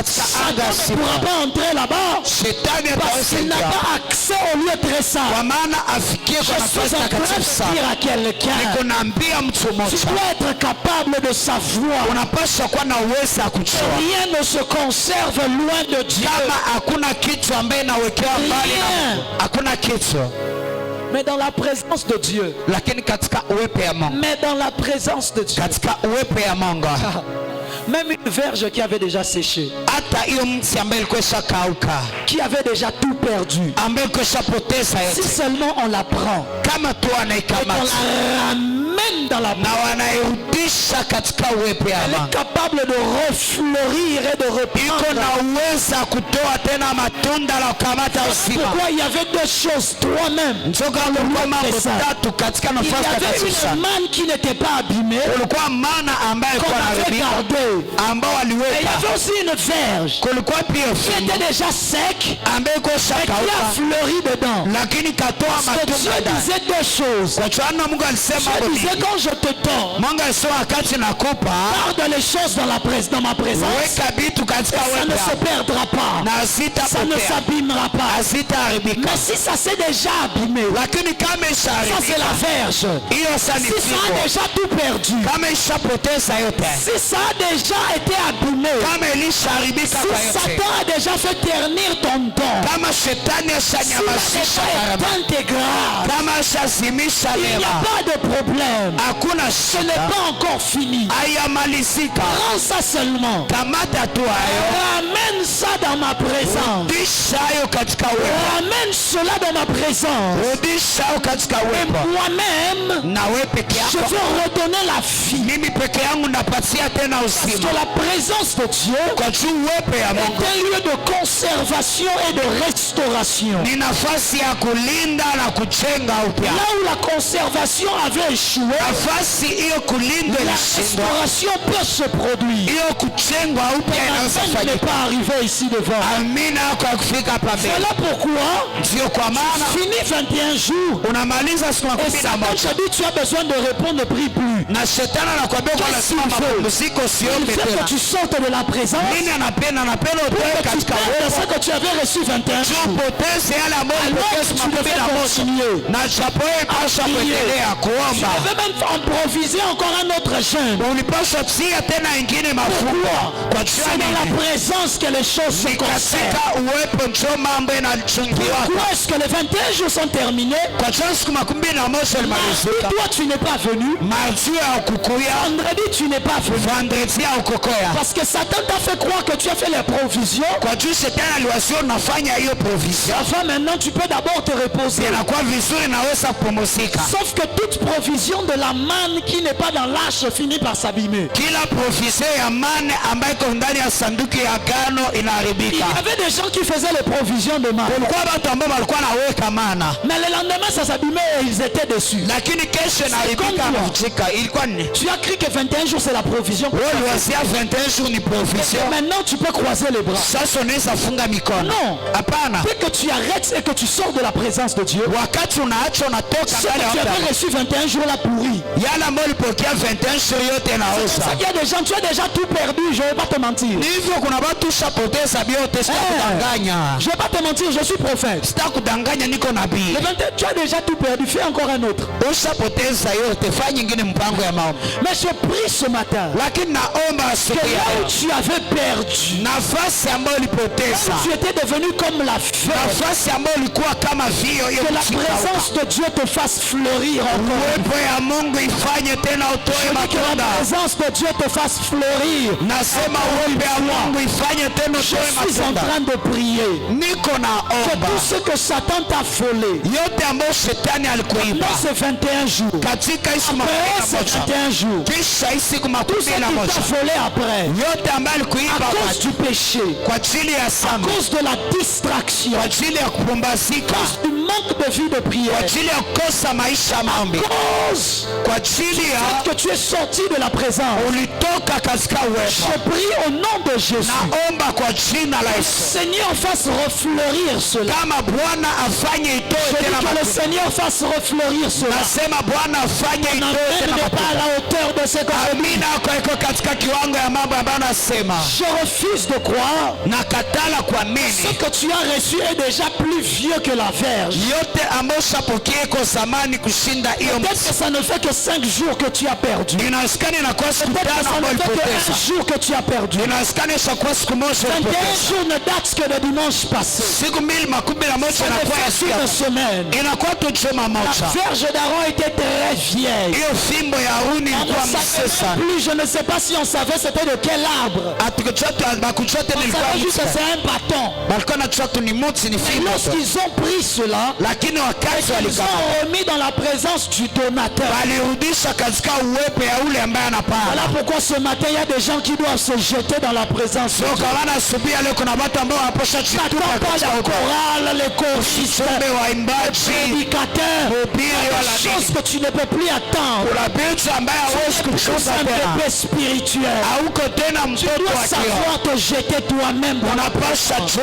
ne pourra pas entrer là-bas parce qu'il n'a pas accès au lieu très saint. Je suis en train de dire à quelqu'un, tu dois être capable de savoir. Rien ne se conserve loin de Dieu. Rien. Mais dans la présence de Dieu. Mais dans la présence de Dieu. Même une verge qui avait déjà séché, qui avait déjà tout perdu, si seulement on la prend et qu'on la ramène dans la présence, elle est capable de refleurir et de reprendre. Pourquoi il y avait deux choses, toi-même, il y avait une manne qui n'était pas abîmée, qu'on avait gardée. Et il y avait aussi une verge qui était déjà sec et qui a fleuri dedans. Parce que Dieu disait deux choses. Dieu disait quand je te donne, garde les choses dans ma présence. Ça ne se perdra pas. Ça ne s'abîmera pas. Mais si ça s'est déjà abîmé, ça c'est la verge. Si ça a déjà tout perdu, si ça a déjà été abîmé, si Satan a déjà fait ternir ton don, si la déjà est intégrale, il n'y a pas de problème. Ce n'est pas encore fini. Prends ça seulement. Ramène ça dans ma présence. Ramène cela dans ma présence. Et moi-même, je veux redonner la vie. Parce que la présence de Dieu est un lieu de conservation et de restauration. Là où la conservation avait échoué, la restauration peut se produire. Il n'est pas arrivé ici devant. Voilà pourquoi tu finis 21 jours. Et Satan te dit tu as besoin de répondre, ne prie plus. Il fait que tu sortes de la présence pour que tu perdes ce que tu avais reçu 21 jours. Alors tu devais continuer. Tu devais même improviser encore un autre jeûne. Pourquoi? C'est dans la présence que les choses se conservent. Pourquoi est-ce que les 21 jours sont terminés? Toi tu n'es pas venu. Vendredi tu n'es pas venu. Parce que Satan t'a fait croire que tu as fait les provisions. Enfin maintenant tu peux d'abord te reposer. Sauf que toute provision de la manne qui n'est pas dans l'arche finit par s'abîmer. Il y avait des gens qui faisaient les provisions de manne. Mais le lendemain ça s'abîmait et ils étaient dessus. Tu as cru que 21 jours c'est la provision. Maintenant tu peux croiser les bras. Non. Dès que tu arrêtes et que tu sors de la présence de Dieu, ce que tu avais reçu 21 jours là pourri. C'est ça qu'il y a des gens, tu as déjà tout perdu, je ne vais pas te mentir. Je ne vais pas te mentir, je suis prophète. Le 21, tu as déjà tout perdu, fais encore un autre. Mais je prie ce matin que là où tu avais perdu, là où tu étais devenu comme la feuille, que la présence de Dieu te fasse fleurir encore. Que la présence de Dieu te fasse fleurir. Je suis en train de prier que tout ce que Satan t'a volé dans ces 21 jours, après ces 21 jours, tout ce qu'il t'a volé après, à cause du péché, à cause de la distraction, à cause du manque de vie de prière, à cause que tu es sorti de la présence, je prie au nom de Jésus que le Seigneur fasse refleurir cela. Je dis que le Seigneur fasse refleurir cela. Ne pas à la hauteur de ce que je refuse de croire ce que tu as reçu est déjà plus vieux que la verge. Peut-être que ça ne fait que 5 jours que tu as perdu. Peut-être que ça ne fait que 1 jour que tu as perdu. 21 jours ne date que le dimanche passé. C'est une semaine. La verge d'Aaron était très vieille. Je ne sais pas si on savait c'était de quel arbre. On savait juste que c'est un bâton. Et lorsqu'ils ont pris cela, ils ont remis dans la présence du donateur. Voilà pourquoi ce matin il y a des gens qui doivent se jeter dans la présence de Dieu. N'attends pas la chorale, les choristes, les prédicateurs, des choses que tu ne peux plus attendre. C'est un bébé spirituel. Tu dois savoir te jeter toi-même dans la présence,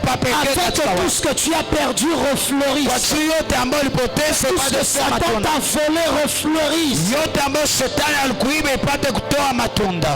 afin que tout ce que tu as perdu reflète. refleurisse. Kwa juu yote ambayo ulipoteza Tout ipate ce kutoa Satan matunda. t'a volé refleurisse. Yote ambayo shetani alikuiba ipate kutoa matunda.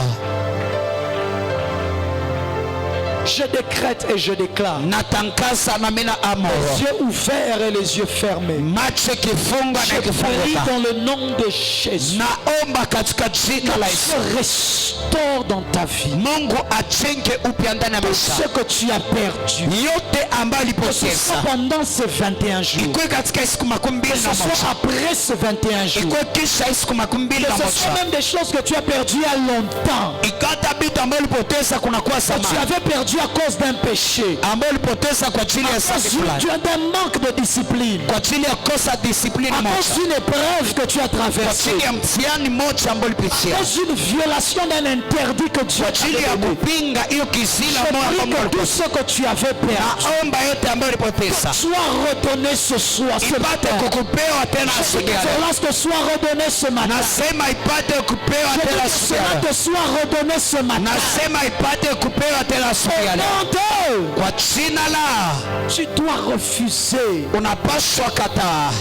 Je décrète et je déclare. Natangaza na mina amoro. Les yeux ouverts et les yeux fermés. Macho kifunga Je na prie kifunguka. dans le nom de Jésus. Naomba katika jina la Yesu. Se restaure dans ta vie. Mungu ajenge upya ndani ya Tout maisha. ce que tu as perdu. Yote ambayo Que ce soit ulipoteza. pendant ces 21 jours. Ikuwe katika siku makumi Que mbili ce na soit moja. après ces 21 jours. Ikuwe kisha siku makumi mbili Que na ce soit moja. même des choses que tu as perdues il y a longtemps. Ikata vitu ambayo ulipoteza kunakuwa Que tu samani. avais perdu à cause d'un péché. Ambayo ulipoteza kwa ajili À ya cause sababu fulani. d'un manque de discipline. Kwa ajili ya kosa discipline À moja. cause d'une épreuve que tu as Kwa traversée. ajili ya mtihani moja ambao ulipitia. À cause d'une violation d'un interdit que Dieu Kwa t'a ajili ya donné. kupinga hiyo kizila Je moja prie ambao que tout ulipoteza. ce que tu avais perdu Naomba yote ambayo ulipoteza soit redonné ce soir, ce ipate matin. kukupewa tena Je prie asubuhi que ya leo. cela te soit redonné ce matin. Nasema ipate kupewa Je tena prie que asubuhi ya cela leo. te soit redonné ce matin. Nasema ipate kupewa tena asubuhi ya leo. Non, Dieu, Kwa jina la tu dois refuser. unapaswa kataa.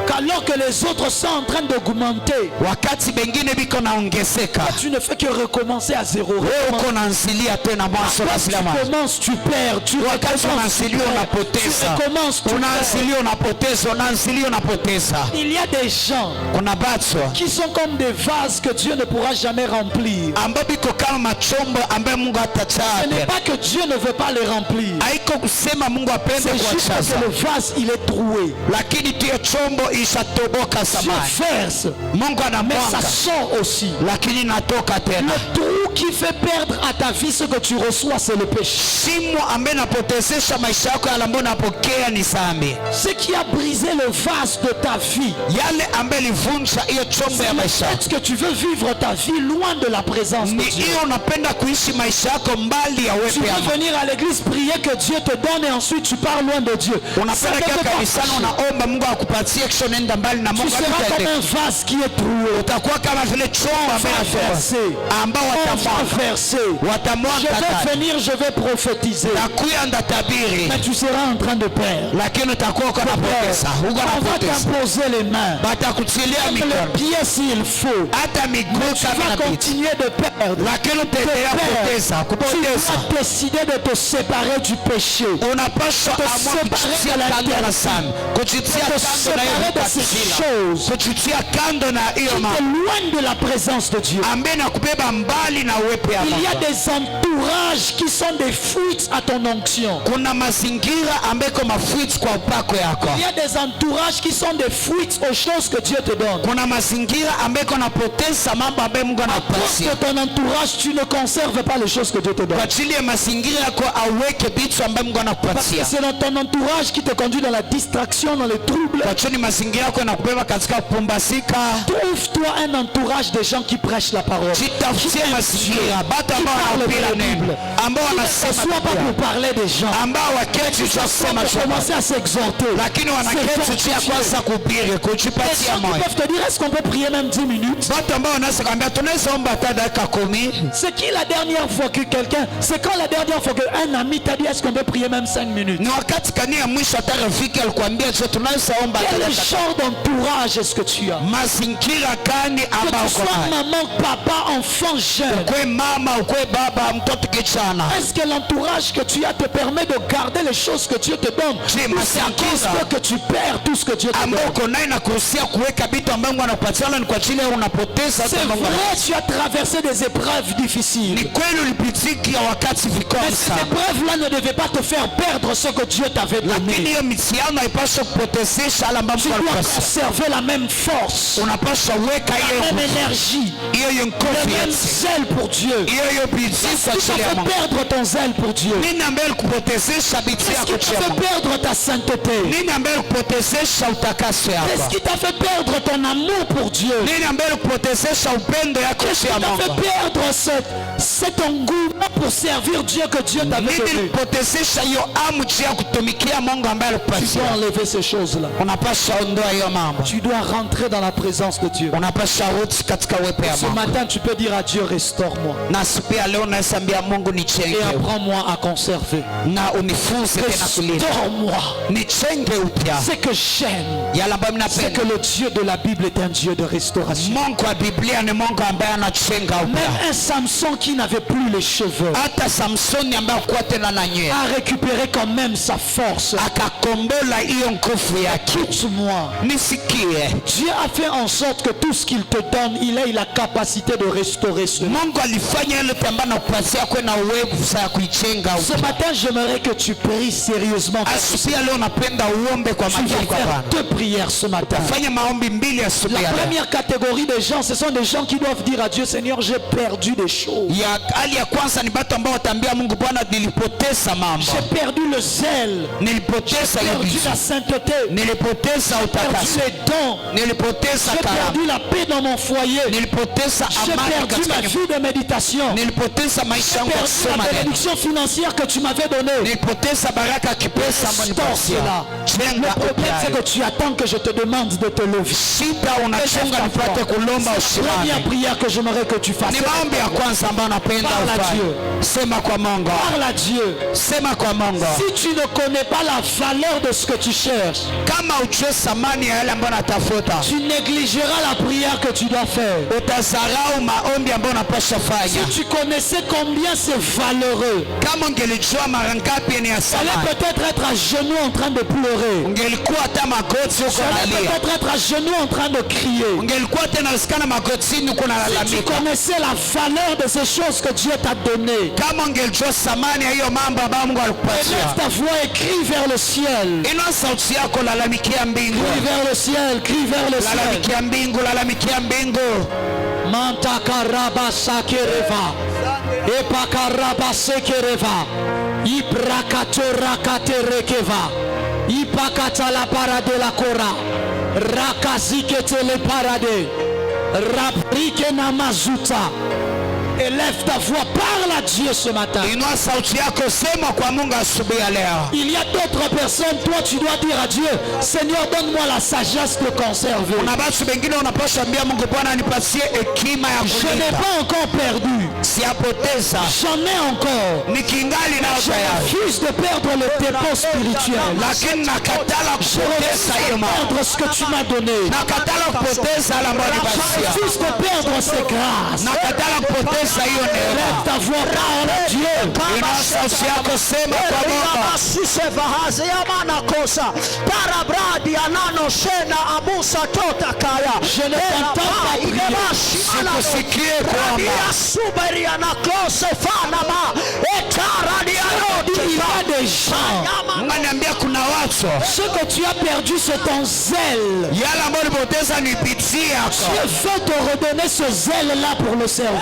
Qu'alors que les autres sont en train d'augmenter, Wakati bengine biko naongezeka, tu ne fais que recommencer à zéro. wewe uko naanzilia tena mwanzo Quand kabla tu mwanzo. commences, tu perds. Tu Wakati recommences, tu unaanzilia perds. unapoteza, Tu recommences, tu perds. unaanzilia unapoteza, unaanzilia unapoteza. Il y a des gens Kuna batwa qui sont comme des vases que Dieu ne pourra jamais remplir. ambao biko kama machombo ambaye Mungu atachaa Ce n'est tena. pas que Dieu ne veut pas les remplir. Haiko kusema Mungu apende C'est juste kuwachaza, que le vase, il est troué. lakini tiyo chombo ishatoboka Dieu samani. verse, Mungu mais ça anamwanga, sort aussi. lakini inatoka tena. Le trou qui fait perdre à ta vie ce que tu reçois, c'est le péché. Shimo ambaye napotezesha maisha yako yale ambayo napokea ni dhambi. Ce qui a brisé le vase de ta vie, Yale ambaye livunja hiyo chombo ya c'est le maisha yako. fait que tu veux vivre ta vie loin de la présence de Ni Dieu. hiyo unapenda kuishi maisha yako mbali ya Tu uwepo ya veux Mungu. venir à l'église prier que Dieu te donne et ensuite tu pars loin de Dieu. Ça Unapenda ne kia peut pas kanisani marcher. unaomba Mungu akupatie kisha unaenda mbali na Tu Mungu seras comme akutende. un vase qui est troué. Utakuwa kama vile chombo On ambaye va anatoka. verser. ambao On va watamwanga verser. Je watamwanga vais ndani. venir, je vais prophétiser. Takuya ndatabiri, Mais tu seras en train de perdre. lakini utakuwa uko napoteza, uko On va napoteza. t'imposer les mains. Batakutilia Même mikono les pieds s'il faut. hata miguu Tu kama vas inabidi, continuer de perdre. lakini utaendelea kupoteza Tu kupoteza. dois décider de te séparer du péché. Unapaswa amua kujitia kando na dhambi, kujitia Te kando na hiyo séparer de ces ukatili, choses kujitia kando na hiyo qui mambo t'éloignent de la présence de Dieu. ambaye nakubeba mbali na uwepo ya Il y a Mungu. des entourages qui sont des fuites à ton onction. Kuna mazingira ambayo iko mafuiti kwa upako yako. Il y a des entourages qui sont des fuites aux choses que Dieu te donne. Kuna mazingira ambayo iko napoteza mambo ambayo Mungu À cause anakupatia. de ton entourage, tu ne conserves pas les choses que Dieu te donne. Kwa ajili ya mazingira yako auweke vitu ambayo Mungu Parce que anakupatia. c'est dans ton entourage qui te conduit dans la distraction, dans les troubles. Kwa ajili mazingira yako yanakubeba katika kupumbasika. Trouve-toi un entourage de gens qui prêchent la parole. Jitafutie mazingira batu ambao wanahubiri neno, ambao Ne wanasema sois pas Biblia, pour parler des gens. ambao waketi cha kusema Pour shamba, commencer à s'exhorter. lakini wanaketi cha kwanza kuhubiri, Des kujipatia gens qui moyo. peuvent te dire, est-ce qu'on peut prier même 10 minutes? Watu ambao wanaweza kwambia tunaweza omba hata dakika 10. C'est qui la dernière fois que quelqu'un, c'est quand la dernière fois qu'un ami t'a dit, est-ce qu'on peut prier même 5 minutes? Ni wakati kani ya mwisho hata rafiki alikwambia je, tunaweza omba hata Quel dakika 10. genre d'entourage est-ce que tu as? Mazingira gani Que ambao tu uko sois nayo? maman, papa, enfant, jeune. Ukwe mama, ukwe baba, mtoto kijana. Est-ce que l'entourage que tu as te permet de garder les choses que Dieu te donne? Je Ou c'est à cause que tu perds tout ce que Dieu te ambao donne? uko naye na kuhusia kuweka vitu ambavyo Mungu anakupatia, wala ni kwa ajili ya unapoteza C'est hata Mungu vrai, anakupatia. tu as traversé des épreuves Ni difficiles. kweli ulipitikia wakati vigumu Mais ces sana, épreuves-là ne devaient pas te faire perdre ce que Dieu t'avait lakini donné. hiyo mitihano haipaswi kupotezesha yale ambayo Tu Mungu dois alikupatia. conserver la même force, Unapaswa weka la même énergie, hiyo le nguvu, même zèle pour Dieu. hiyo bidii kwa Qu'est-ce qui ajili t'a ya fait Mungu. perdre ton zèle pour Dieu? Nini ambaye alikupotezesha bidii Qu'est-ce yako qui t'a kwa fait Mungu? perdre ta sainteté? Nini ambaye alikupotezesha utakaso Qu'est-ce yako? qui t'a fait perdre ton amour pour Dieu? Nini ambaye alikupotezesha upendo yako Qu'est-ce kwa qui t'a fait Mungu? perdre cet engouement pour servir Dieu que Dieu t'avait Nini donné? ilikupotezesha hiyo amu ya kutumikia Mungu ambaye Tu alikupatia? dois enlever ces choses-là. Unapaswa ondoa hiyo mambo, Tu dois rentrer dans la présence de Dieu. unapaswa rudi katika uwepo ya Ce Mungu. matin, tu peux dire à Dieu, restaure-moi. Et apprends-moi à conserver. Restaure-moi. C'est que j'aime. C'est que le Dieu de la Bible est un Dieu de restauration. Même un Samson qui n'avait plus les cheveux a récupéré quand même sa force. Écoute-moi. Dieu a fait en sorte que tout ce qu'il te donne, il ait la capacité de restaurer cela. Ce matin, j'aimerais que tu pries sérieusement. Tu vas faire 2 prières ce matin. La première catégorie de gens, ce sont des gens qui doivent dire à Dieu, Seigneur, j'ai perdu des choses. J'ai perdu le zèle. J'ai perdu la sainteté. J'ai perdu les dons. J'ai perdu la paix dans mon foyer. J'ai perdu ma vie de méditation. J'ai perdu la bénédiction financière que tu m'avais donnée. Le problème, c'est que tu attends que je te demande de te lever. La première prière que j'aimerais que tu fasses. Parle à Dieu. Parle à Dieu. Si tu ne connais pas la valeur de ce que tu cherches, tu négligeras la prière que tu dois faire. Si tu connaissais combien c'est valeureux, tu allais peut-être être à genoux en train de pleurer. Tu allais peut-être être à genoux en train de crier. Si tu connaissais la valeur de ces choses que Dieu t'a données, élève ta voix et crie vers le ciel. Crie vers le ciel, crie vers le ciel. Mantakaraba sakereva, epakaraba sekereva, ibrakatora katerekeva, ipakata la parade la kora, rakazikete le parade, rabrike namazuta. Élève ta voix, parle à Dieu ce matin. Il y a d'autres personnes, toi tu dois dire à Dieu, Seigneur, donne-moi la sagesse de conserver. Je n'ai pas encore perdu. J'en ai encore. Je refuse de perdre le dépôt spirituel. Je refuse de perdre ce que tu m'as donné. Je refuse de perdre ces grâces. Lève ta voix, parle à Dieu. Je ne t'entends pas prier. Il y a des gens. Ce que tu as perdu, c'est ton zèle. Dieu veut te redonner ce zèle-là pour le servir.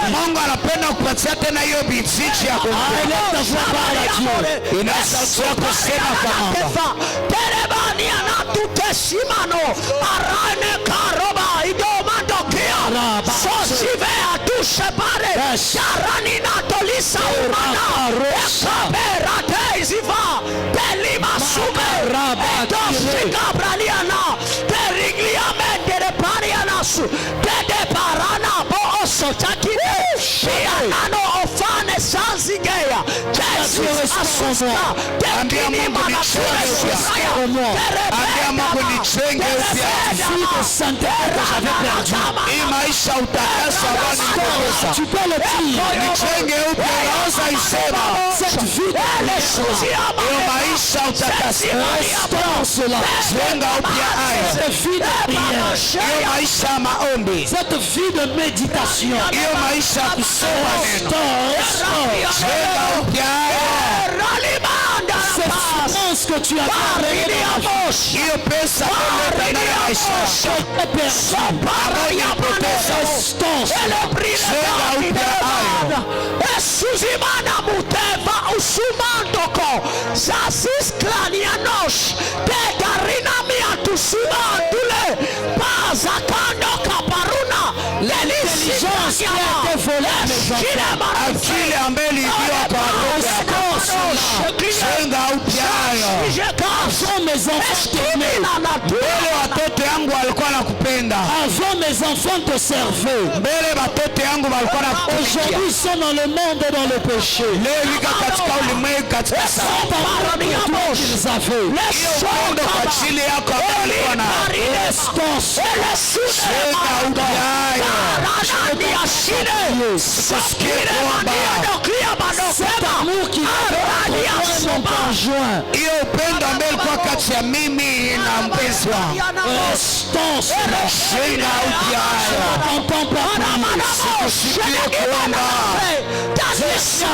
Tu peux le dire. Cette vie cette vie de méditation. Ce que tu as l'intelligence qui a été volée à mes avant mes mes enfants te servaient. Aujourd'hui, ils sont dans le monde et dans le péché. Ils sont pardonnés pour tout qu'ils avaient. Cet amour qui est mon conjoint. Restons sur la chaîne. Je n'entends pas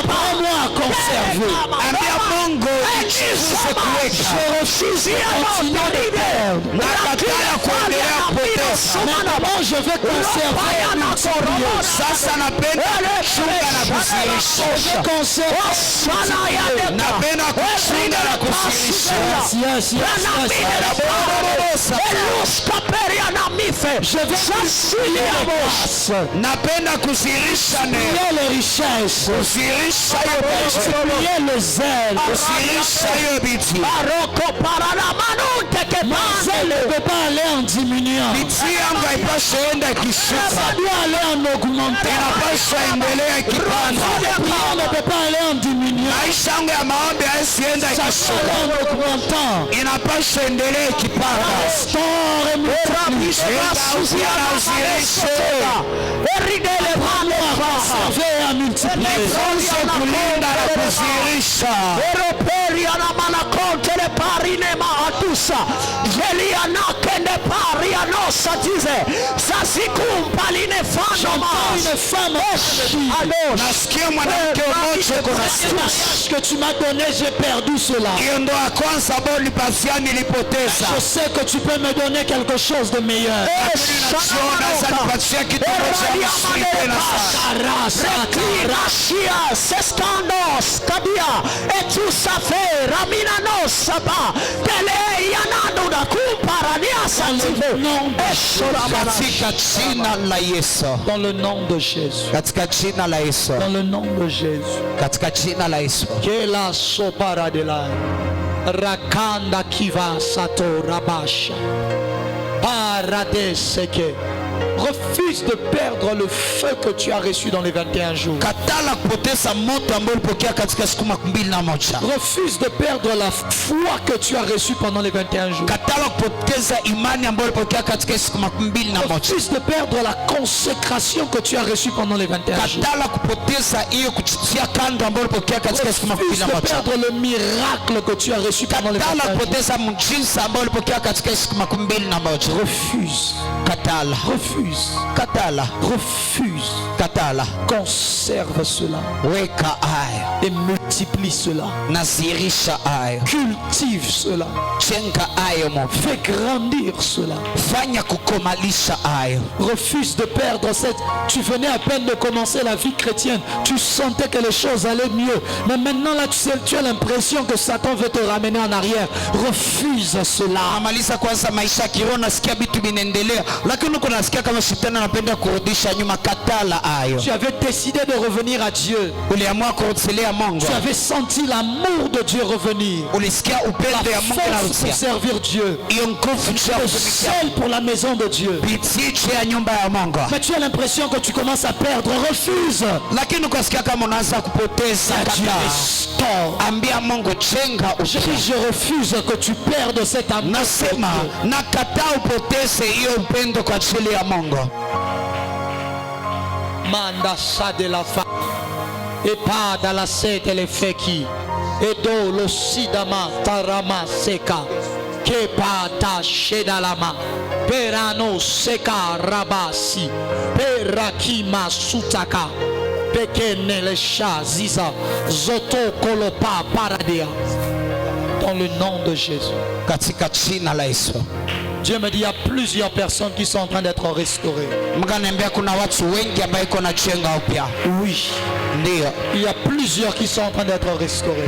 apprends-moi à conserver. Je refuse de continuer de perdre. Maintenant, je vais conserver. Je vais multiplier les richesses, multiplier le zèle. Ma zèle ne peut pas aller en diminuant. Ça doit aller en augmentant. La prière ne peut pas aller en diminuant. Ça doit aller en augmentant. Restaure et multiplie. Conserver et à multiplier. J'entends une femme que tu m'as donné, j'ai perdu cela. Je sais que tu peux me donner quelque chose de meilleur. Dans le nom de Jésus. Dans le nom de Jésus. Kela sopara de la rakanda kiva sato rabasha paradeseke. Refuse de perdre le feu que tu as reçu dans les 21 jours. Refuse de perdre la foi que tu as reçue pendant les 21 jours. Refuse de perdre la consécration que tu as reçue pendant les 21 jours. Refuse de perdre le miracle que tu as reçu pendant les 21 jours. Refuse. Refuse. Conserve cela. Et multiplie cela. Cultive cela. Fais grandir cela. Refuse de perdre cette. Tu venais à peine de commencer la vie chrétienne. Tu sentais que les choses allaient mieux. Mais maintenant là, tu as l'impression que Satan veut te ramener en arrière. Refuse cela. Tu avais décidé de revenir à Dieu. Tu avais senti l'amour de Dieu revenir. La force pour servir Dieu. Tu es seul pour la maison de Dieu. Mais tu as l'impression que tu commences à perdre. Refuse. Je refuse que tu perdes cet amour. Manda sa de la fa et pas dans la sete le feki et do lo sidama tarama seka que pata shedalama perano seka rabasi perakima sutaka pekene le sha ziza zoto kolopa paradia. Dans le nom de Jésus. Dieu me dit, il y a plusieurs personnes qui sont en train d'être restaurées. Oui. Il y a plusieurs qui sont en train d'être restaurés.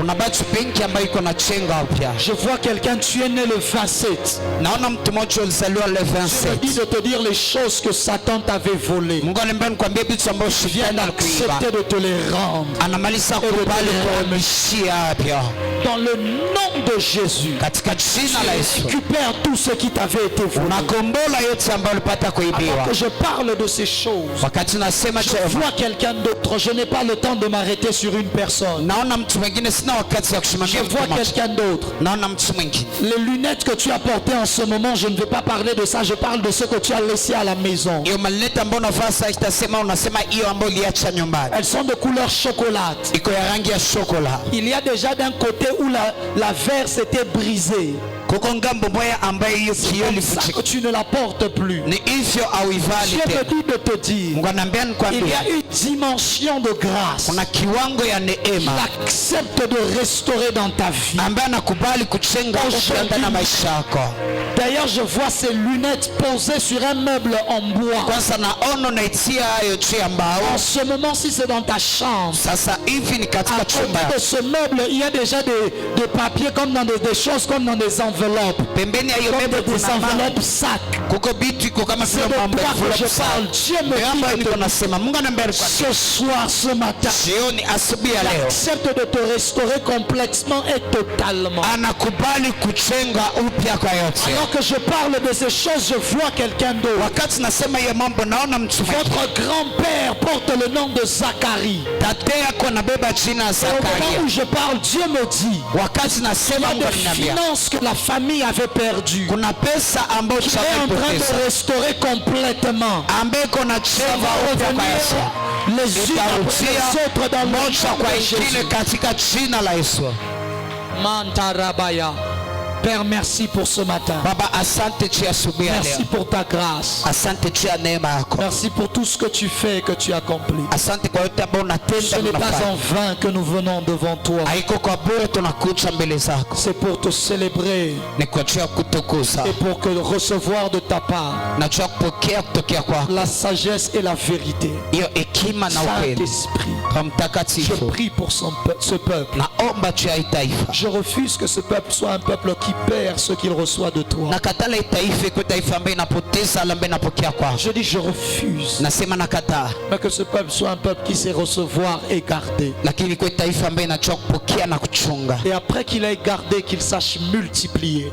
Je vois quelqu'un, tu es né le 27. Je me dis de te dire les choses que Satan t'avait volées. Je viens d'accepter de te les rendre. Dans le nom de Jésus, tu récupères tout ce qui t'avait été volé. Avant que je parle de ces choses, je vois quelqu'un d'autre. Je n'ai pas le temps de m'arrêter sur une personne. Je vois quelqu'un d'autre. Les lunettes que tu as portées en ce moment, je ne vais pas parler de ça. Je parle de ce que tu as laissé à la maison. Elles sont de couleur chocolate. Il y a déjà d'un côté où la verre s'était brisée. C'est comme ça que tu ne la portes plus. Dieu me dit de te dire, il y a une dimension de grâce. Il accepte de restaurer dans ta vie. D'ailleurs, je vois ces lunettes posées sur un meuble en bois. En ce moment-ci, c'est dans ta chambre. À côté de ce meuble, il y a déjà des papiers comme dans des choses comme dans des enveloppes. Comme des enveloppes sacs. C'est de toi que je parle. Dieu me dit ce soir, ce matin, il accepte de te restaurer complètement et totalement. Alors que je parle de ces choses, je vois quelqu'un d'autre. Votre grand-père porte le nom de Zacharie. Et au moment où je parle, Dieu me dit, il y a des finances que la famille avait perdues. Il est en train de restaurer complètement. Ça va revenir les unes après les autres dans le nom de Jésus. Mantarabaya. Père, merci pour ce matin. Merci pour ta grâce. Merci pour tout ce que tu fais et que tu accomplis. Ce n'est pas en vain que nous venons devant toi. C'est pour te célébrer et pour que recevoir de ta part la sagesse et la vérité. Saint-Esprit, je prie pour ce peuple. Je refuse que ce peuple soit un peuple qui perd ce qu'il reçoit de toi. Je dis je refuse. Mais que ce peuple soit un peuple qui sait recevoir et garder. Et après qu'il ait gardé, qu'il sache multiplier.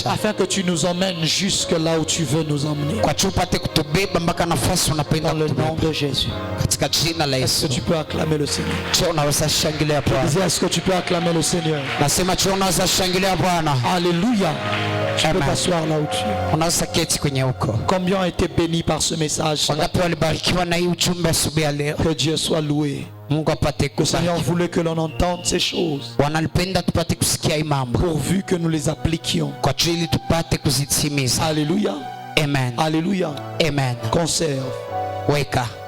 Afin que tu nous emmènes jusque là où tu veux nous emmener. Dans le nom de Jésus. Est-ce que tu peux acclamer le Seigneur? Je disais, est-ce que tu peux acclamer le Seigneur? Alléluia. Tu peux t'asseoir là où tu es. Combien ont été bénis par ce message? Que Dieu soit loué. Le Seigneur voulait que l'on entende ces choses pourvu que nous les appliquions. Alléluia. Amen. Alléluia. Amen. Conserve.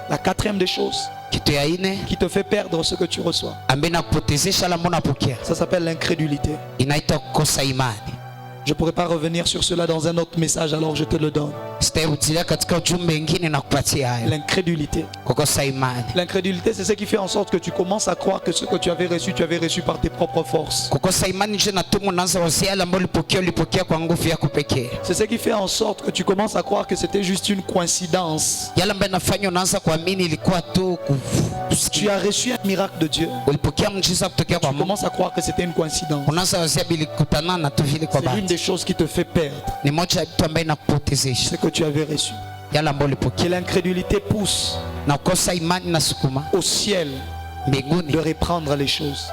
La quatrième des choses qui te fait perdre ce que tu reçois, ça s'appelle l'incrédulité. Je ne pourrais pas revenir sur cela dans un autre message, alors je te le donne. L'incrédulité. L'incrédulité, c'est ce qui fait en sorte que tu commences à croire que ce que tu avais reçu par tes propres forces. C'est ce qui fait en sorte que tu commences à croire que c'était juste une coïncidence. Tu as reçu un miracle de Dieu. Tu commences à croire que c'était une coïncidence. C'est l'une des choses qui te fait perdre ce que tu avais reçu. Que l'incrédulité pousse au ciel de reprendre les choses.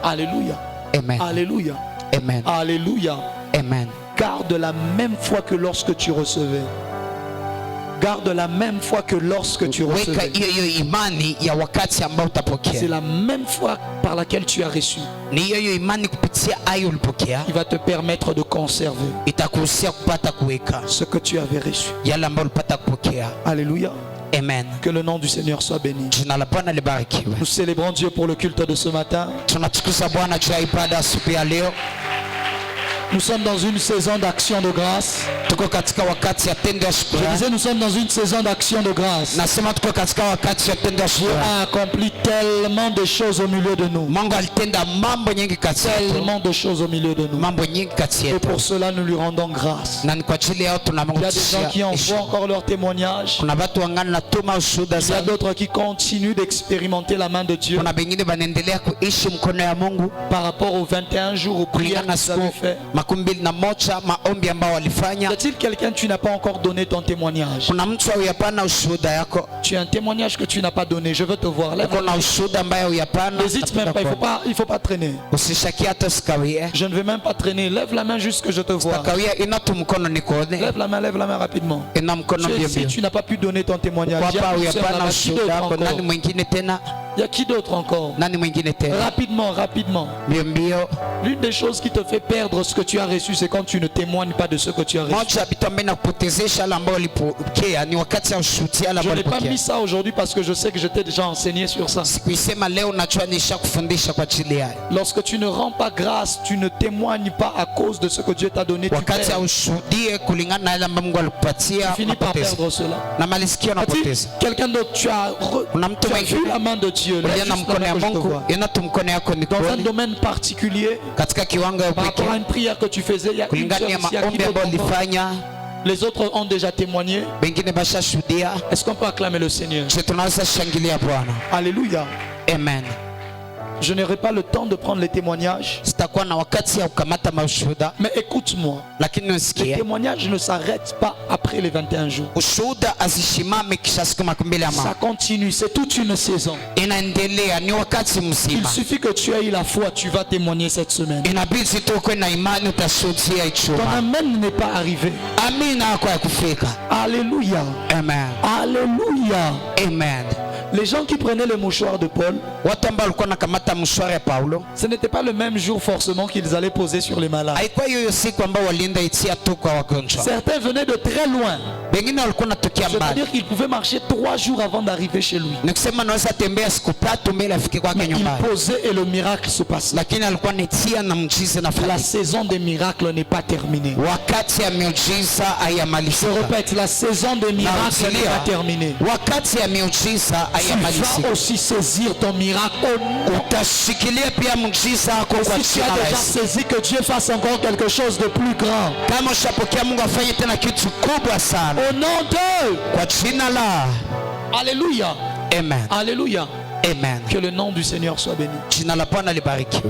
Alléluia. Amen. Alléluia. Amen. Alléluia. Amen. Garde la même foi que lorsque tu recevais. Garde la même foi que lorsque tu recevais. C'est la même foi par laquelle tu as reçu. Il va te permettre de conserver ce que tu avais reçu. Alléluia. Amen. Que le nom du Seigneur soit béni. Nous célébrons Dieu pour le culte de ce matin. Nous sommes dans une saison d'action de grâce. Je disais, nous sommes dans une saison d'action de grâce. Dieu a accompli tellement de choses au milieu de nous. Tellement de choses au milieu de nous. Et pour cela, nous lui rendons grâce. Il y a des gens qui envoient encore leur témoignage. Il y a d'autres qui continuent d'expérimenter la main de Dieu. Par rapport aux 21 jours aux prières que vous avez fait. makumi mbili na moja maombi ambao Y walifanya. a-t-il quelqu'un, tu n'as pas encore donné ton témoignage? Kuna mtu huyapana ushuhuda yako? Tu as un témoignage que tu n'as pas donné. Je veux te voir. Lève Uko la na main. ushuhuda ambayo huyapana? N'hésite même pas. Il faut pas traîner. Usishakia hata usikawie. Je ne vais même pas traîner. Lève la main juste que je te vois. Utakawia, ina tu mkono nikuone. Lève la main rapidement. Ina mkono Tu es mbio ici, mbio. tu n'as pas pu donner ton témoignage. Il y a Hapa plusieurs huyapana là-bas. Qui ushuhuda d'autre yako? Nani encore? mwingine tena? Il y a qui d'autre encore? Nani mwingine tena? Rapidement. Mbio mbio. L'une des choses qui te fait perdre ce que tu as reçu, c'est quand tu ne témoignes pas de ce que tu as reçu. Moja vitu ambaye nakupotezesha yale ambayo ulipokea ni wakati ya ushuhudia yale Je ambayo n'ai pas ulipokea. mis ça aujourd'hui parce que je sais que je t'ai déjà enseigné sur ça. Sikuisema leo, najua nishakufundisha kwa ajili yayo. Lorsque tu ne rends pas grâce, tu ne témoignes pas à cause de ce que Dieu t'a donné, tu Wakati ya perds. ushuhudie kulingana na yale ambayo Mungu alikupatia, Tu finis par unapoteza. perdre cela. Na malisikio As-t-il unapoteza. quelqu'un d'autre, tu as vu la main de Dieu? Lève Uliona juste la mkono main ya que je te Mungu, vois. yana tu mkono yako ni Dans un kuone. domaine particulier, Katika kiwango ya par rapport à pekee, une prière que tu faisais, il y a une kulingana sœur ya ici, il y a qui maombi d'autre ambayo encore? ulifanya, Les autres ont déjà témoigné. wengine bashashuhudia. Est-ce qu'on peut acclamer le Seigneur? Je tunaweza shangilia Bwana. Alléluia. Amen. Je n'aurai pas le temps de prendre les témoignages, Sitakuwa na wakati ya kukamata mashuhuda, mais écoute-moi. lakini Les unisikie. témoignages ne s'arrêtent pas après les 21 jours. Ushuhuda azishimame kisha siku makumi mbili ya Ça mama. continue, c'est toute une saison. Inaendelea, ni wakati Il mzima. suffit que tu aies eu la foi, tu vas témoigner cette semaine. Inabidi tu ukwe na imani, utashuhudia Ton ichuma. amen n'est pas arrivé. Amina yako ya kufika. Alléluia. Amen. Alléluia. Amen. Les gens qui prenaient le mouchoir de Paul, Watu ambao walikuwa nakamata mshwari ya Paulo, ce n'était pas le même jour forcément qu'ils allaient poser sur les malades. haikuwa hiyo siku ambao walienda itia tu kwa wagonjwa. Certains venaient de très loin. Wengine walikuwa natokea mbali. C'est-à-dire qu'ils pouvaient marcher 3 jours avant d'arriver chez lui. Ni kusema naweza tembea siku tatu mbele afike kwake Mais il nyumbani. posait et le miracle se passait. Lakini alikuwa netia na mjiza na La fadhili. saison des miracles n'est pas terminée. Wakati ya miujiza Je hayamalizika. répète, la saison des miracles n'est pas terminée. Wakati ya miujiza Tu vas hayamalizika. aussi saisir ton miracle. Utashikilia pia mjiza wako kwa Si tu jina as la déjà Yesu. saisi que Dieu fasse encore quelque chose de plus grand. Kama ushapokea Mungu afanye tena kitu kubwa sana Au nom de... kwa jina la Alléluia. Amen. Alléluia. Amen. Que le nom du Seigneur soit béni. Jina la Bwana libarikiwe.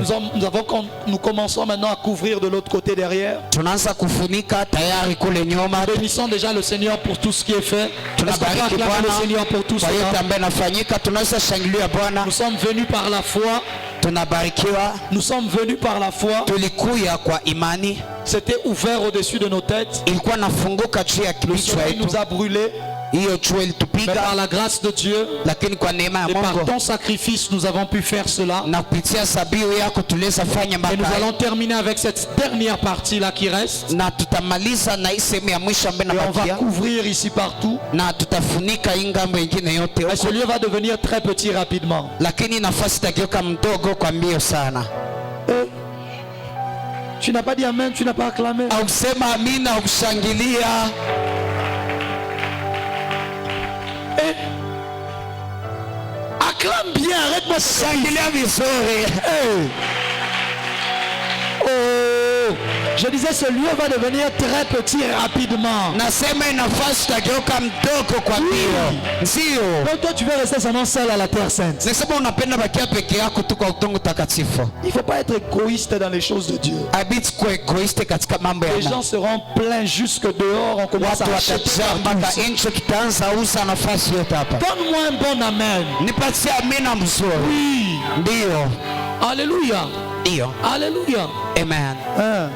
Nous commençons maintenant à couvrir de l'autre côté derrière. Tunaanza kufunika tayari kule nyuma. Bénissons déjà le Seigneur pour tout ce qui est fait. Est-ce qu'on peut Tunabariki acclamer le Bwana Seigneur pour tout kwa yote cela? ambayo inafanyika. Tunaweza shangilia Bwana. Nous sommes venus par la foi. Tunabarikiwa. Nous sommes venus par la foi. Tulikuya kwa imani. C'était ouvert au-dessus de nos têtes. Ilikuwa nafunguka juu ya Le kichwa soleil yetu. nous a brûlés. Hiyo jua Mais ilitupiga, par la grâce de Dieu lakini kwa neema ya et par Mungu ton sacrifice, nous avons pu faire cela. na kupitia sabihu yako tuliweza fanya Et nous mpaka allons terminer avec cette dernière partie-là qui reste. na tutamaliza na hii sehemu ya mwisho ambayo Et on va inabakia, couvrir ici partout. na tutafunika hii ngambo ingine yote Mais ce huko, lieu va devenir très petit rapidement. lakini nafasi itageuka mdogo kwa mbio sana. Tu n'as pas dit amen, tu n'as pas acclamé. Au kusema amina, au kushangilia. Acclame bien, arrête-moi de Shangilia vizuri. Oh, je disais, ce lieu va devenir très petit rapidement. Nasema nafasi itageuka mdogo kwa mbio. Ndio. Donc toi, tu veux rester seulement seul à la terre sainte. Nasema unapenda bakia peke yako tu kwa utongo takatifu. Il ne faut pas être égoïste dans les choses de Dieu. Habiti kuwa egoiste katika mambo ya Les gens Mungu. seront pleins jusque dehors. On commence Watu à acheter watajaa mpaka partout. nje, tutaanza uza nafasi yote hapa. Donne-moi un bon amen. Nipatie amina mzuri. Oui. Ndio. Alléluia. Ndio. Alléluia. Amen. Hein.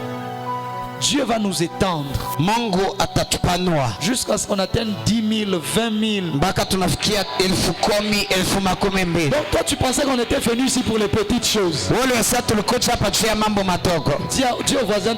Dieu va nous étendre Mungu atatupanua jusqu'à ce qu'on atteigne 10 000, 20 000. mpaka tunafikia 10,000, 10,200. Donc toi, tu pensais qu'on était venu ici pour les petites choses. Wale wasa tulikuja hapa juu ya mambo madogo. Dis au voisin,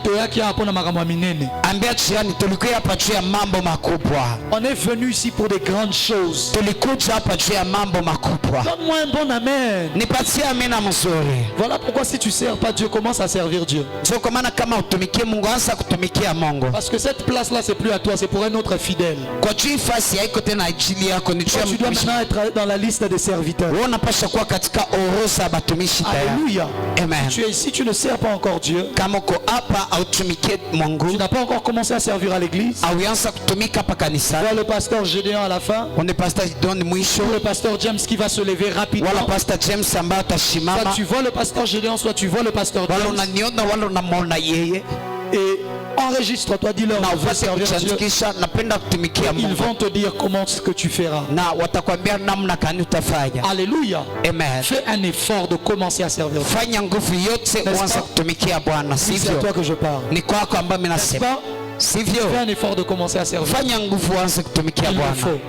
Ambia jirani tulikuja hapa juu ya mambo makubwa. on est venu ici pour des grandes choses. Tulikuja hapa juu ya mambo makubwa. Donne-moi un bon amen. Nipatie amina mzuri. Voilà pourquoi si tu sers pas Dieu, commence à servir Dieu. Sio kwa maana kama utumikie Mungu, anza kutumikia Mungu. Parce que cette place-là, c'est plus à toi, c'est pour un autre fidèle. Kwa juu fasi haiko tena ajili yako, ni juu Toi, ya tu dois mtumishi. maintenant être dans la liste des serviteurs. Wewe unapaswa kuwa katika orodha ya batumishi tayari. Alléluia. Amen. Tu es ici, tu ne sers pas encore Dieu. Kama uko hapa autumikie Tu Mungu, n'as pas encore commencé à servir à l'église. auanza kutumika hapa kanisa. Vois le pasteur Gédéon à la fin. On est pasteur Don mwisho, Le pasteur James qui va se lever rapidement. wala pastor James ambaye Soit atashimama. tu vois le pasteur Gédéon, soit tu vois le pasteur Wala James. unaniona wala unamwona yeye. Et enregistre-toi, dis-leur, na je vais upate servir Dieu. kuchandikisha, napenda kutumikia Ils Mungu, vont te dire comment ce que tu feras. na watakwambia namna gani utafanya. Alléluia. Amen. Fais un effort de commencer à servir Dieu. Fanya nguvu yote uanze kutumikia Bwana, C'est à sivyo? toi que je parle. Ni kwako ambayo mimi N'est-ce nasema, pas? sivyo? Fais un effort de commencer à servir. Fanya nguvu uanze kutumikia Il le Bwana, faut.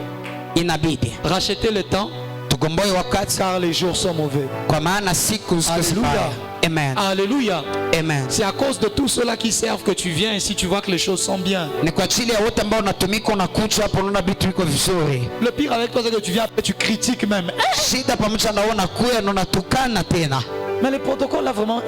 inabidi Racheter le temps tugomboe wakati, car les jours sont mauvais. kwa maana siku ziko Alléluia. zibaya. Amen. Alléluia. Amen. C'est à cause de tous ceux-là qui servent que tu viens ici, tu vois que les choses sont bien. Ni kwa ajili ya wote ambao unatumika, unakuja hapo unaona vitu viko vizuri. Le pire avec toi, c'est que tu viens après, tu critiques même. Shida pamoja na uona kuya na unatukana tena. Mais les protocoles là vraiment.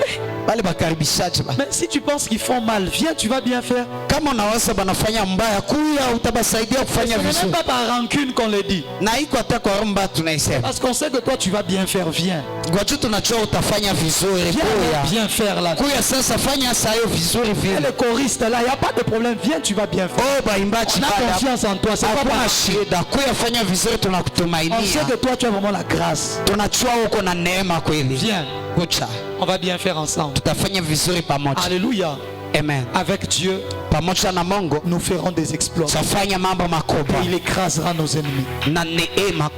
Bali bakaribishaji ba. Mais si tu penses qu'ils font mal, viens, tu vas bien faire. Kama unaweza banafanya mbaya, kuya utabasaidia Ce kufanya n'est même vizuri. pas par rancune qu'on le dit. Na iko hata kwa rumba tunaisema. Parce qu'on sait que toi tu vas bien faire, viens. Kwa juu tunajua utafanya vizuri, Viens kuya. bien faire là. Kuya sasa fanya sayo vizuri Et vile. le choriste là, il n'y a pas de problème, viens, tu vas bien faire. Oh baimbaji On a bada. confiance en toi, c'est pas Hakuna par... shida. Kuya fanya vizuri On sait tunakutumainia. que toi tu as vraiment la grâce. Tunajua uko na neema kweli. Viens, Kucha. on va bien faire ensemble. Tutafanya vizuri pamoja. Alléluia. Amen. Avec Dieu, Pamoja na Mungu nous ferons des exploits. tutafanya mambo makubwa Et il écrasera nos ennemis. na neema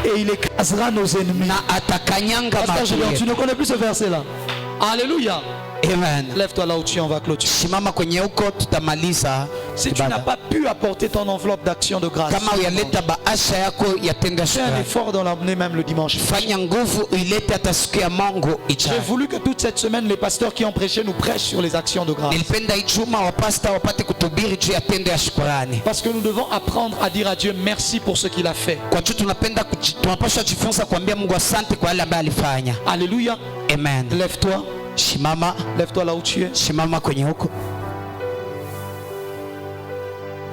Et il écrasera nos ennemis. na atakanyanga Pasteur Julien, maadui tu yetu. ne connais plus ce verset là. Alléluia. Amen. Lève-toi là où tu es, on va clôturer. Simama kwenye huko tutamaliza Si tu n'as ibada. pas pu apporter ton enveloppe d'action de grâce, Kama uyaleta baasha yako ya tendo ya fais un shukrani, effort dans l'emmener même le dimanche. fanya nguvu uilete hata siku ya Mungu J'ai ijayo. voulu que toute cette semaine, les pasteurs qui ont prêché nous prêchent sur les actions de grâce. Nilipenda ijuma wapasta wapate kutubiri juu ya tendo ya shukrani, Parce que nous devons apprendre à dire à Dieu merci pour ce qu'il a fait. kwa juu tunapaswa jifunza kuambia Mungu asante kwa yale ambayo alifanya. Alléluia. Amen. Lève-toi. Simama, Lève-toi là où tu es. simama kwenye huko,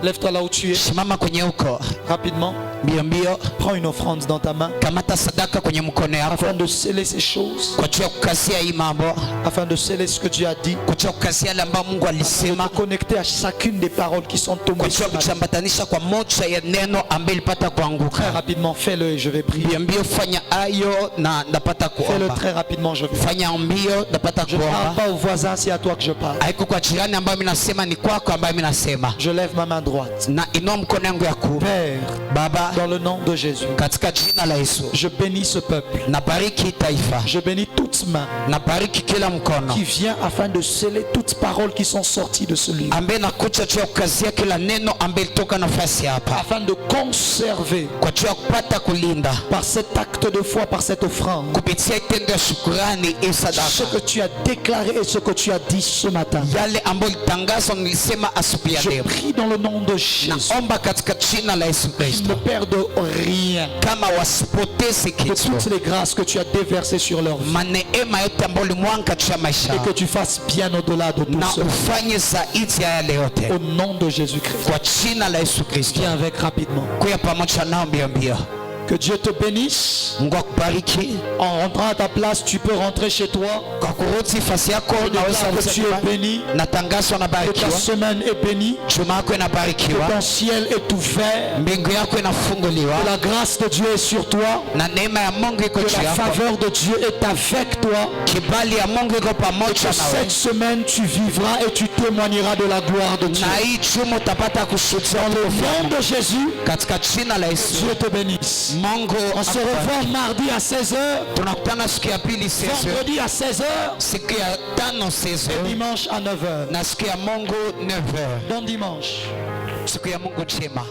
Lève-toi là où tu es. simama kwenye huko, Rapidement. mbio mbio. Prends une offrande dans ta main. Kamata sadaka kwenye mkono yako Afin de sceller ces choses. kwa juu ya kukasia hii mambo, Afin de sceller ce que Dieu a dit. kwa juu ya kukasia yale ambayo Mungu Afin de alisema, te connecter à chacune des paroles qui sont kwa tombées juu sur ya la table. kuchambatanisha kwa moja ya neno ambayo ilipata Très kuanguka. rapidement, fais-le et je vais prier. Mbio mbio, fanya hayo na ndapata Fais-le kuomba. très rapidement, je vais. Fanya mbio, ndapata Je ne parle kuomba. pas aux voisins, c'est à toi que je parle. Haiko kwa jirani ambayo mimi nasema, ni kwako ambayo mimi nasema. Je lève ma main droite. Na inua mkono yangu ya kuume. Père, Baba, dans le nom de Jésus, katika jina la Yesu, je bénis ce peuple. nabariki taifa, Je bénis toute main nabariki kila mkono qui vient afin de sceller toutes paroles qui sont sorties de ce livre. ambaye nakuja juu ya kukazia kila neno ambaye ilitoka nafasi hapa, Afin de conserver kwa juu ya kupata kulinda par cet acte de foi, par cette offrande, kupitia itendo ya shukurani hii ce que sadaka, tu as déclaré et ce que tu as dit ce matin. yale ambayo ilitangazwa nilisema asubuhi ya Je leo. prie dans le nom de Jésus Naomba katika jina la Yesu qu'ils Kristo, ne perdent rien kama wasipoteze de kitu, toutes les grâces que tu as déversées sur leur vie maneema yote ambayo ulimwanga juu ya maisha et que yao, tu fasses bien au-delà de tout na cela. ufanye zaidi ya yale yote Au nom de Jésus-Christ. kwa jina la Yesu Kristo. Viens avec rapidement. Kuya pamoja nao mbio mbio. Que Dieu te bénisse. Mungu akubariki. En rentrant à ta place, tu peux rentrer chez toi. Kwa kurudi fasi yako Je naweza déclare que tu es béni. natangazwa Que ta nabarikiwa, semaine est bénie. juma yako Que inabarikiwa, ton ciel est ouvert. mbingu yako Que inafunguliwa, la grâce de Dieu est sur toi. na neema ya Mungu iko Que juu la yako, faveur de Dieu est avec toi. kibali ya Mungu iko pamoja Que nawe, cette semaine, tu vivras et tu témoigneras de la gloire de Dieu. na hii juma utapata kushuhudia Au utukufu wa nom Mungu. de Jésus, Katika jina la Yesu, Dieu te bénisse. Mungu On se revoit mardi à 16h, tunakutana siku ya pili 16, vendredi à 16h siku ya tano et 16, dimanche à 9h. na siku ya Mungu 9, Bon dimanche. siku ya Mungu njema.